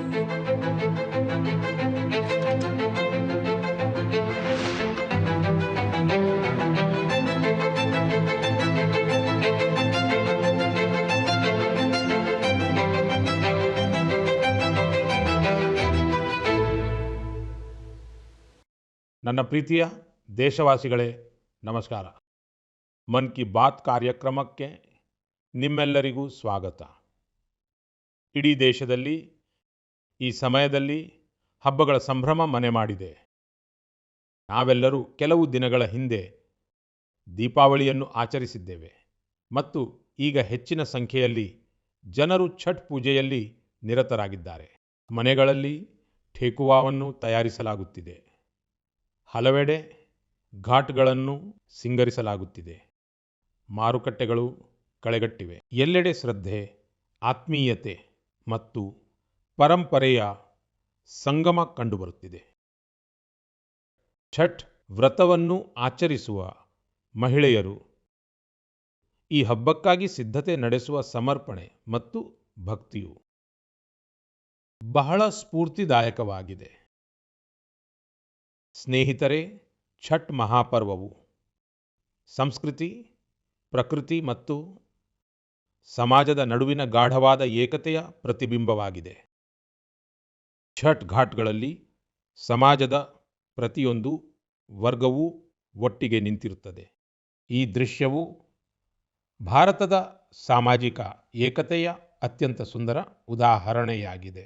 ನನ್ನ ಪ್ರೀತಿಯ ದೇಶವಾಸಿಗಳೇ, ನಮಸ್ಕಾರ. ಮನ್ ಕಿ ಬಾತ್ ಕಾರ್ಯಕ್ರಮಕ್ಕೆ ನಿಮ್ಮೆಲ್ಲರಿಗೂ ಸ್ವಾಗತ. ಇಡೀ ದೇಶದಲ್ಲಿ ಈ ಸಮಯದಲ್ಲಿ ಹಬ್ಬಗಳ ಸಂಭ್ರಮ ಮನೆ ಮಾಡಿದೆ. ನಾವೆಲ್ಲರೂ ಕೆಲವು ದಿನಗಳ ಹಿಂದೆ ದೀಪಾವಳಿಯನ್ನು ಆಚರಿಸಿದ್ದೇವೆ ಮತ್ತು ಈಗ ಹೆಚ್ಚಿನ ಸಂಖ್ಯೆಯಲ್ಲಿ ಜನರು ಛಠ್ ಪೂಜೆಯಲ್ಲಿ ನಿರತರಾಗಿದ್ದಾರೆ. ಮನೆಗಳಲ್ಲಿ ಠೇಕುವಾವನ್ನು ತಯಾರಿಸಲಾಗುತ್ತಿದೆ. ಹಲವೆಡೆ ಘಾಟ್ಗಳನ್ನು ಸಿಂಗರಿಸಲಾಗುತ್ತಿದೆ. ಮಾರುಕಟ್ಟೆಗಳು ಕಳೆಗಟ್ಟಿವೆ. ಎಲ್ಲೆಡೆ ಶ್ರದ್ಧೆ, ಆತ್ಮೀಯತೆ ಮತ್ತು ಪರಂಪರೆಯ ಸಂಗಮ ಕಂಡುಬರುತ್ತಿದೆ. ಛಠ್ ವ್ರತವನ್ನು ಆಚರಿಸುವ ಮಹಿಳೆಯರು ಈ ಹಬ್ಬಕ್ಕಾಗಿ ಸಿದ್ಧತೆ ನಡೆಸುವ ಸಮರ್ಪಣೆ ಮತ್ತು ಭಕ್ತಿಯು ಬಹಳ ಸ್ಫೂರ್ತಿದಾಯಕವಾಗಿದೆ. ಸ್ನೇಹಿತರೆ, ಛಠ್ ಮಹಾಪರ್ವವು ಸಂಸ್ಕೃತಿ, ಪ್ರಕೃತಿ ಮತ್ತು ಸಮಾಜದ ನಡುವಿನ ಗಾಢವಾದ ಏಕತೆಯ ಪ್ರತಿಬಿಂಬವಾಗಿದೆ. ಛಠ್ ಘಾಟ್ಗಳಲ್ಲಿ ಸಮಾಜದ ಪ್ರತಿಯೊಂದು ವರ್ಗವೂ ಒಟ್ಟಿಗೆ ನಿಂತಿರುತ್ತದೆ. ಈ ದೃಶ್ಯವು ಭಾರತದ ಸಾಮಾಜಿಕ ಏಕತೆಯ ಅತ್ಯಂತ ಸುಂದರ ಉದಾಹರಣೆಯಾಗಿದೆ.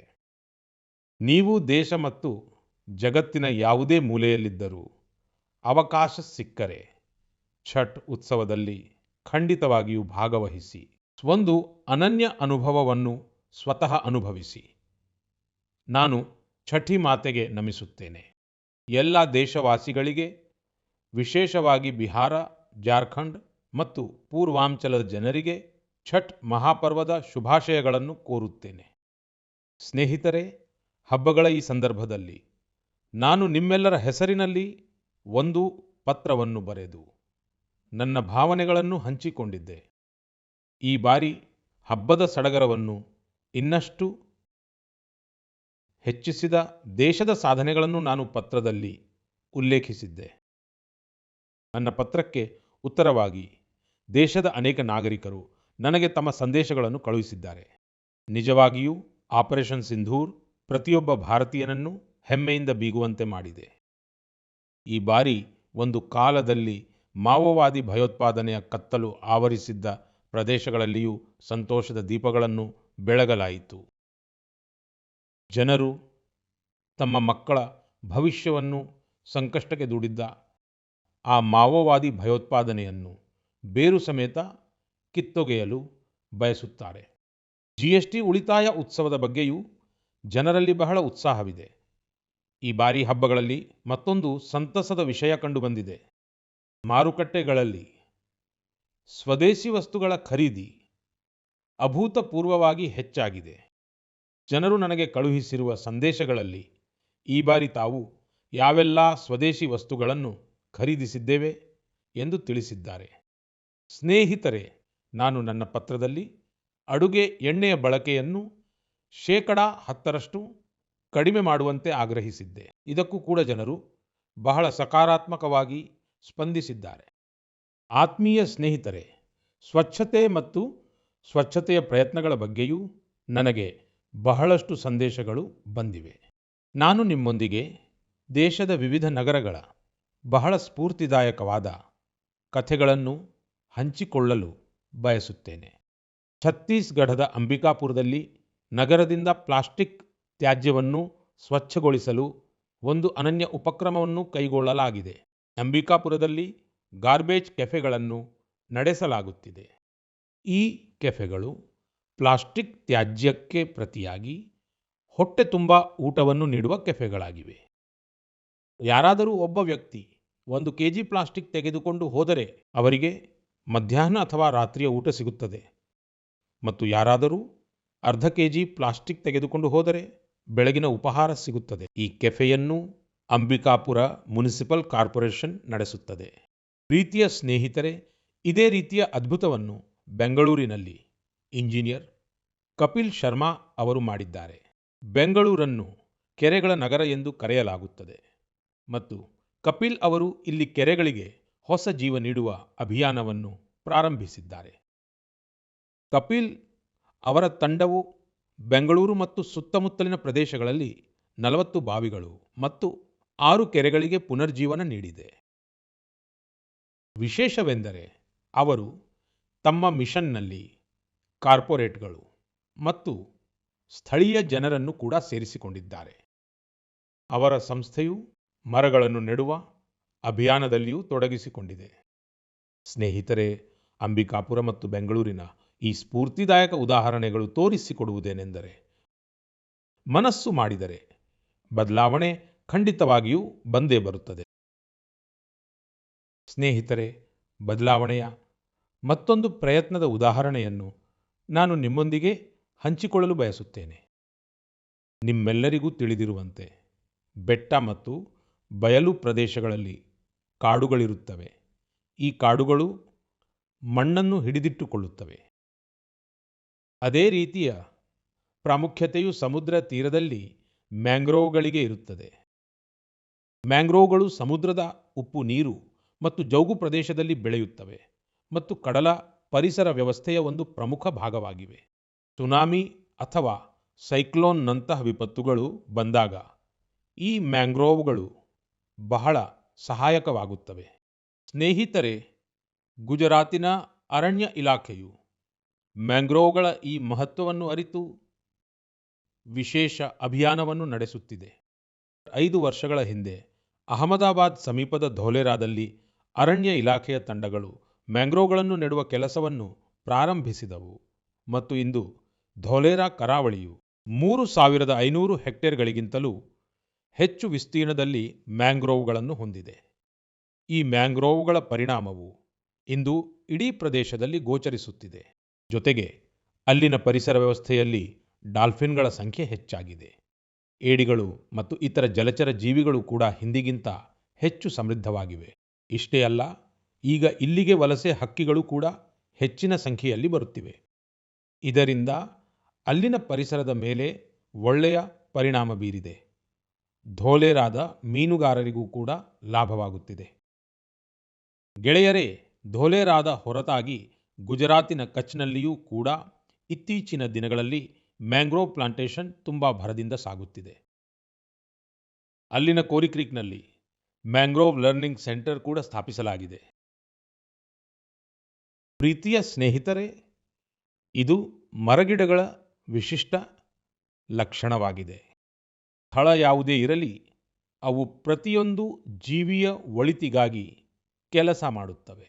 ನೀವು ದೇಶ ಮತ್ತು ಜಗತ್ತಿನ ಯಾವುದೇ ಮೂಲೆಯಲ್ಲಿದ್ದರೂ ಅವಕಾಶ ಸಿಕ್ಕರೆ ಛಠ್ ಉತ್ಸವದಲ್ಲಿ ಖಂಡಿತವಾಗಿಯೂ ಭಾಗವಹಿಸಿ ಒಂದು ಅನನ್ಯ ಅನುಭವವನ್ನು ಸ್ವತಃ ಅನುಭವಿಸಿ. ನಾನು ಛಠಿ ಮಾತೆಗೆ ನಮಿಸುತ್ತೇನೆ. ಎಲ್ಲ ದೇಶವಾಸಿಗಳಿಗೆ, ವಿಶೇಷವಾಗಿ ಬಿಹಾರ, ಜಾರ್ಖಂಡ್ ಮತ್ತು ಪೂರ್ವಾಂಚಲದ ಜನರಿಗೆ ಛಠ್ ಮಹಾಪರ್ವದ ಶುಭಾಶಯಗಳನ್ನು ಕೋರುತ್ತೇನೆ. ಸ್ನೇಹಿತರೆ, ಹಬ್ಬಗಳ ಈ ಸಂದರ್ಭದಲ್ಲಿ ನಾನು ನಿಮ್ಮೆಲ್ಲರ ಹೆಸರಿನಲ್ಲಿ ಒಂದು ಪತ್ರವನ್ನು ಬರೆದು ನನ್ನ ಭಾವನೆಗಳನ್ನು ಹಂಚಿಕೊಂಡಿದ್ದೆ. ಈ ಬಾರಿ ಹಬ್ಬದ ಸಡಗರವನ್ನು ಇನ್ನಷ್ಟು ಹೆಚ್ಚಿಸಿದ ದೇಶದ ಸಾಧನೆಗಳನ್ನು ನಾನು ಪತ್ರದಲ್ಲಿ ಉಲ್ಲೇಖಿಸಿದ್ದೆ. ನನ್ನ ಪತ್ರಕ್ಕೆ ಉತ್ತರವಾಗಿ ದೇಶದ ಅನೇಕ ನಾಗರಿಕರು ನನಗೆ ತಮ್ಮ ಸಂದೇಶಗಳನ್ನು ಕಳುಹಿಸಿದ್ದಾರೆ. ನಿಜವಾಗಿಯೂ ಆಪರೇಷನ್ ಸಿಂಧೂರ್ ಪ್ರತಿಯೊಬ್ಬ ಭಾರತೀಯನನ್ನು ಹೆಮ್ಮೆಯಿಂದ ಬೀಗುವಂತೆ ಮಾಡಿದೆ. ಈ ಬಾರಿ ಒಂದು ಕಾಲದಲ್ಲಿ ಮಾವೋವಾದಿ ಭಯೋತ್ಪಾದನೆಯ ಕತ್ತಲು ಆವರಿಸಿದ್ದ ಪ್ರದೇಶಗಳಲ್ಲಿಯೂ ಸಂತೋಷದ ದೀಪಗಳನ್ನು ಬೆಳಗಲಾಯಿತು. ಜನರು ತಮ್ಮ ಮಕ್ಕಳ ಭವಿಷ್ಯವನ್ನು ಸಂಕಷ್ಟಕ್ಕೆ ದೂಡಿದ್ದ ಆ ಮಾವೋವಾದಿ ಭಯೋತ್ಪಾದನೆಯನ್ನು ಬೇರು ಸಮೇತ ಕಿತ್ತೊಗೆಯಲು ಬಯಸುತ್ತಾರೆ. GST ಉಳಿತಾಯ ಉತ್ಸವದ ಬಗ್ಗೆಯೂ ಜನರಲ್ಲಿ ಬಹಳ ಉತ್ಸಾಹವಿದೆ. ಈ ಬಾರಿ ಹಬ್ಬಗಳಲ್ಲಿ ಮತ್ತೊಂದು ಸಂತಸದ ವಿಷಯ ಕಂಡುಬಂದಿದೆ. ಮಾರುಕಟ್ಟೆಗಳಲ್ಲಿ ಸ್ವದೇಶಿ ವಸ್ತುಗಳ ಖರೀದಿ ಅಭೂತಪೂರ್ವವಾಗಿ ಹೆಚ್ಚಾಗಿದೆ. ಜನರು ನನಗೆ ಕಳುಹಿಸಿರುವ ಸಂದೇಶಗಳಲ್ಲಿ ಈ ಬಾರಿ ತಾವು ಯಾವೆಲ್ಲ ಸ್ವದೇಶಿ ವಸ್ತುಗಳನ್ನು ಖರೀದಿಸಿದ್ದೇವೆ ಎಂದು ತಿಳಿಸಿದ್ದಾರೆ. ಸ್ನೇಹಿತರೆ, ನಾನು ನನ್ನ ಪತ್ರದಲ್ಲಿ ಅಡುಗೆ ಎಣ್ಣೆಯ ಬಳಕೆಯನ್ನು 10% ಕಡಿಮೆ ಮಾಡುವಂತೆ ಆಗ್ರಹಿಸಿದ್ದೆ. ಇದಕ್ಕೂ ಕೂಡ ಜನರು ಬಹಳ ಸಕಾರಾತ್ಮಕವಾಗಿ ಸ್ಪಂದಿಸಿದ್ದಾರೆ. ಆತ್ಮೀಯ ಸ್ನೇಹಿತರೆ, ಸ್ವಚ್ಛತೆ ಮತ್ತು ಸ್ವಚ್ಛತೆಯ ಪ್ರಯತ್ನಗಳ ಬಗ್ಗೆಯೂ ನನಗೆ ಬಹಳಷ್ಟು ಸಂದೇಶಗಳು ಬಂದಿವೆ. ನಾನು ನಿಮ್ಮೊಂದಿಗೆ ದೇಶದ ವಿವಿಧ ನಗರಗಳ ಬಹಳ ಸ್ಫೂರ್ತಿದಾಯಕವಾದ ಕಥೆಗಳನ್ನು ಹಂಚಿಕೊಳ್ಳಲು ಬಯಸುತ್ತೇನೆ. ಛತ್ತೀಸ್ಗಢದ ಅಂಬಿಕಾಪುರದಲ್ಲಿ ನಗರದಿಂದ ಪ್ಲಾಸ್ಟಿಕ್ ತ್ಯಾಜ್ಯವನ್ನು ಸ್ವಚ್ಛಗೊಳಿಸಲು ಒಂದು ಅನನ್ಯ ಉಪಕ್ರಮವನ್ನು ಕೈಗೊಳ್ಳಲಾಗಿದೆ. ಅಂಬಿಕಾಪುರದಲ್ಲಿ ಗಾರ್ಬೇಜ್ ಕೆಫೆಗಳನ್ನು ನಡೆಸಲಾಗುತ್ತಿದೆ. ಈ ಕೆಫೆಗಳು ಪ್ಲಾಸ್ಟಿಕ್ ತ್ಯಾಜ್ಯಕ್ಕೆ ಪ್ರತಿಯಾಗಿ ಹೊಟ್ಟೆ ತುಂಬ ಊಟವನ್ನು ನೀಡುವ ಕೆಫೆಗಳಾಗಿವೆ. ಯಾರಾದರೂ ಒಬ್ಬ ವ್ಯಕ್ತಿ 1 kg ಪ್ಲಾಸ್ಟಿಕ್ ತೆಗೆದುಕೊಂಡು ಹೋದರೆ ಅವರಿಗೆ ಮಧ್ಯಾಹ್ನ ಅಥವಾ ರಾತ್ರಿಯ ಊಟ ಸಿಗುತ್ತದೆ ಮತ್ತು ಯಾರಾದರೂ ಅರ್ಧ kg ಪ್ಲಾಸ್ಟಿಕ್ ತೆಗೆದುಕೊಂಡು ಹೋದರೆ ಬೆಳಗಿನ ಉಪಹಾರ ಸಿಗುತ್ತದೆ. ಈ ಕೆಫೆಯನ್ನು ಅಂಬಿಕಾಪುರ ಮುನಿಸಿಪಲ್ ಕಾರ್ಪೊರೇಷನ್ ನಡೆಸುತ್ತದೆ. ಪ್ರೀತಿಯ ಸ್ನೇಹಿತರೆ, ಇದೇ ರೀತಿಯ ಅದ್ಭುತವನ್ನು ಬೆಂಗಳೂರಿನಲ್ಲಿ ಇಂಜಿನಿಯರ್ ಕಪಿಲ್ ಶರ್ಮಾ ಅವರು ಮಾಡಿದ್ದಾರೆ. ಬೆಂಗಳೂರನ್ನು ಕೆರೆಗಳ ನಗರ ಎಂದು ಕರೆಯಲಾಗುತ್ತದೆ ಮತ್ತು ಕಪಿಲ್ ಅವರು ಇಲ್ಲಿ ಕೆರೆಗಳಿಗೆ ಹೊಸ ಜೀವ ನೀಡುವ ಅಭಿಯಾನವನ್ನು ಪ್ರಾರಂಭಿಸಿದ್ದಾರೆ. ಕಪಿಲ್ ಅವರ ತಂಡವು ಬೆಂಗಳೂರು ಮತ್ತು ಸುತ್ತಮುತ್ತಲಿನ ಪ್ರದೇಶಗಳಲ್ಲಿ 40 ಬಾವಿಗಳು ಮತ್ತು 6 ಕೆರೆಗಳಿಗೆ ಪುನರ್ಜೀವನ ನೀಡಿದೆ. ವಿಶೇಷವೆಂದರೆ ಅವರು ತಮ್ಮ ಮಿಷನ್ನಲ್ಲಿ ಕಾರ್ಪೊರೇಟ್ಗಳು ಮತ್ತು ಸ್ಥಳೀಯ ಜನರನ್ನು ಕೂಡ ಸೇರಿಸಿಕೊಂಡಿದ್ದಾರೆ. ಅವರ ಸಂಸ್ಥೆಯು ಮರಗಳನ್ನು ನೆಡುವ ಅಭಿಯಾನದಲ್ಲಿಯೂ ತೊಡಗಿಸಿಕೊಂಡಿದೆ. ಸ್ನೇಹಿತರೆ, ಅಂಬಿಕಾಪುರ ಮತ್ತು ಬೆಂಗಳೂರಿನ ಈ ಸ್ಫೂರ್ತಿದಾಯಕ ಉದಾಹರಣೆಗಳು ತೋರಿಸಿಕೊಡುವುದೇನೆಂದರೆ, ಮನಸ್ಸು ಮಾಡಿದರೆ ಬದಲಾವಣೆ ಖಂಡಿತವಾಗಿಯೂ ಬಂದೇ ಬರುತ್ತದೆ. ಸ್ನೇಹಿತರೆ, ಬದಲಾವಣೆಯ ಮತ್ತೊಂದು ಪ್ರಯತ್ನದ ಉದಾಹರಣೆಯನ್ನು ನಾನು ನಿಮ್ಮೊಂದಿಗೆ ಹಂಚಿಕೊಳ್ಳಲು ಬಯಸುತ್ತೇನೆ. ನಿಮ್ಮೆಲ್ಲರಿಗೂ ತಿಳಿದಿರುವಂತೆ ಬೆಟ್ಟ ಮತ್ತು ಬಯಲು ಪ್ರದೇಶಗಳಲ್ಲಿ ಕಾಡುಗಳಿರುತ್ತವೆ. ಈ ಕಾಡುಗಳು ಮಣ್ಣನ್ನು ಹಿಡಿದಿಟ್ಟುಕೊಳ್ಳುತ್ತವೆ. ಅದೇ ರೀತಿಯ ಪ್ರಾಮುಖ್ಯತೆಯು ಸಮುದ್ರ ತೀರದಲ್ಲಿ ಮ್ಯಾಂಗ್ರೋವ್ಗಳಿಗೆ ಇರುತ್ತದೆ. ಮ್ಯಾಂಗ್ರೋವ್ಗಳು ಸಮುದ್ರದ ಉಪ್ಪು ನೀರು ಮತ್ತು ಜೌಗು ಪ್ರದೇಶದಲ್ಲಿ ಬೆಳೆಯುತ್ತವೆ ಮತ್ತು ಕಡಲ ಪರಿಸರ ವ್ಯವಸ್ಥೆಯ ಒಂದು ಪ್ರಮುಖ ಭಾಗವಾಗಿವೆ. ಸುನಾಮಿ ಅಥವಾ ಸೈಕ್ಲೋನ್ನಂತಹ ವಿಪತ್ತುಗಳು ಬಂದಾಗ ಈ ಮ್ಯಾಂಗ್ರೋವ್ಗಳು ಬಹಳ ಸಹಾಯಕವಾಗುತ್ತವೆ. ಸ್ನೇಹಿತರೆ, ಗುಜರಾತಿನ ಅರಣ್ಯ ಇಲಾಖೆಯು ಮ್ಯಾಂಗ್ರೋವ್ಗಳ ಈ ಮಹತ್ವವನ್ನು ಅರಿತು ವಿಶೇಷ ಅಭಿಯಾನವನ್ನು ನಡೆಸುತ್ತಿದೆ. 5 ವರ್ಷಗಳ ಹಿಂದೆ ಅಹಮದಾಬಾದ್ ಸಮೀಪದ ಧೋಲೆರಾದಲ್ಲಿ ಅರಣ್ಯ ಇಲಾಖೆಯ ತಂಡಗಳು ಮ್ಯಾಂಗ್ರೋವ್ಗಳನ್ನು ನೆಡುವ ಕೆಲಸವನ್ನು ಪ್ರಾರಂಭಿಸಿದವು ಮತ್ತು ಇಂದು ಧೋಲೆರಾ ಕರಾವಳಿಯು 3500 ಹೆಕ್ಟೇರ್ಗಳಿಗಿಂತಲೂ ಹೆಚ್ಚು ವಿಸ್ತೀರ್ಣದಲ್ಲಿ ಮ್ಯಾಂಗ್ರೋವ್ಗಳನ್ನು ಹೊಂದಿದೆ. ಈ ಮ್ಯಾಂಗ್ರೋವ್ಗಳ ಪರಿಣಾಮವು ಇಂದು ಇಡೀ ಪ್ರದೇಶದಲ್ಲಿ ಗೋಚರಿಸುತ್ತಿದೆ. ಜೊತೆಗೆ ಅಲ್ಲಿನ ಪರಿಸರ ವ್ಯವಸ್ಥೆಯಲ್ಲಿ ಡಾಲ್ಫಿನ್ಗಳ ಸಂಖ್ಯೆ ಹೆಚ್ಚಾಗಿದೆ. ಏಡಿಗಳು ಮತ್ತು ಇತರ ಜಲಚರ ಜೀವಿಗಳು ಕೂಡ ಹಿಂದಿಗಿಂತ ಹೆಚ್ಚು ಸಮೃದ್ಧವಾಗಿವೆ. ಇಷ್ಟೇ ಅಲ್ಲ, ಈಗ ಇಲ್ಲಿಗೆ ವಲಸೆ ಹಕ್ಕಿಗಳು ಕೂಡ ಹೆಚ್ಚಿನ ಸಂಖ್ಯೆಯಲ್ಲಿ ಬರುತ್ತಿವೆ. ಇದರಿಂದ ಅಲ್ಲಿನ ಪರಿಸರದ ಮೇಲೆ ಒಳ್ಳೆಯ ಪರಿಣಾಮ ಬೀರಿದೆ. ಧೋಲೆರಾದ ಮೀನುಗಾರರಿಗೂ ಕೂಡ ಲಾಭವಾಗುತ್ತಿದೆ. ಗೆಳೆಯರೇ, ಧೋಲೆರಾದ ಹೊರತಾಗಿ ಗುಜರಾತಿನ ಕಚ್ನಲ್ಲಿಯೂ ಕೂಡ ಇತ್ತೀಚಿನ ದಿನಗಳಲ್ಲಿ ಮ್ಯಾಂಗ್ರೋವ್ ಪ್ಲಾಂಟೇಶನ್ ತುಂಬಾ ಭರದಿಂದ ಸಾಗುತ್ತಿದೆ. ಅಲ್ಲಿನ ಕೋರಿ ಕ್ರೀಕ್ನಲ್ಲಿ ಮ್ಯಾಂಗ್ರೋವ್ ಲರ್ನಿಂಗ್ ಸೆಂಟರ್ ಕೂಡ ಸ್ಥಾಪಿಸಲಾಗಿದೆ. ಪ್ರೀತಿಯ ಸ್ನೇಹಿತರೆ, ಇದು ಮರಗಿಡಗಳ ವಿಶಿಷ್ಟ ಲಕ್ಷಣವಾಗಿದೆ. ಸ್ಥಳ ಯಾವುದೇ ಇರಲಿ, ಅವು ಪ್ರತಿಯೊಂದು ಜೀವಿಯ ಒಳಿತಿಗಾಗಿ ಕೆಲಸ ಮಾಡುತ್ತವೆ.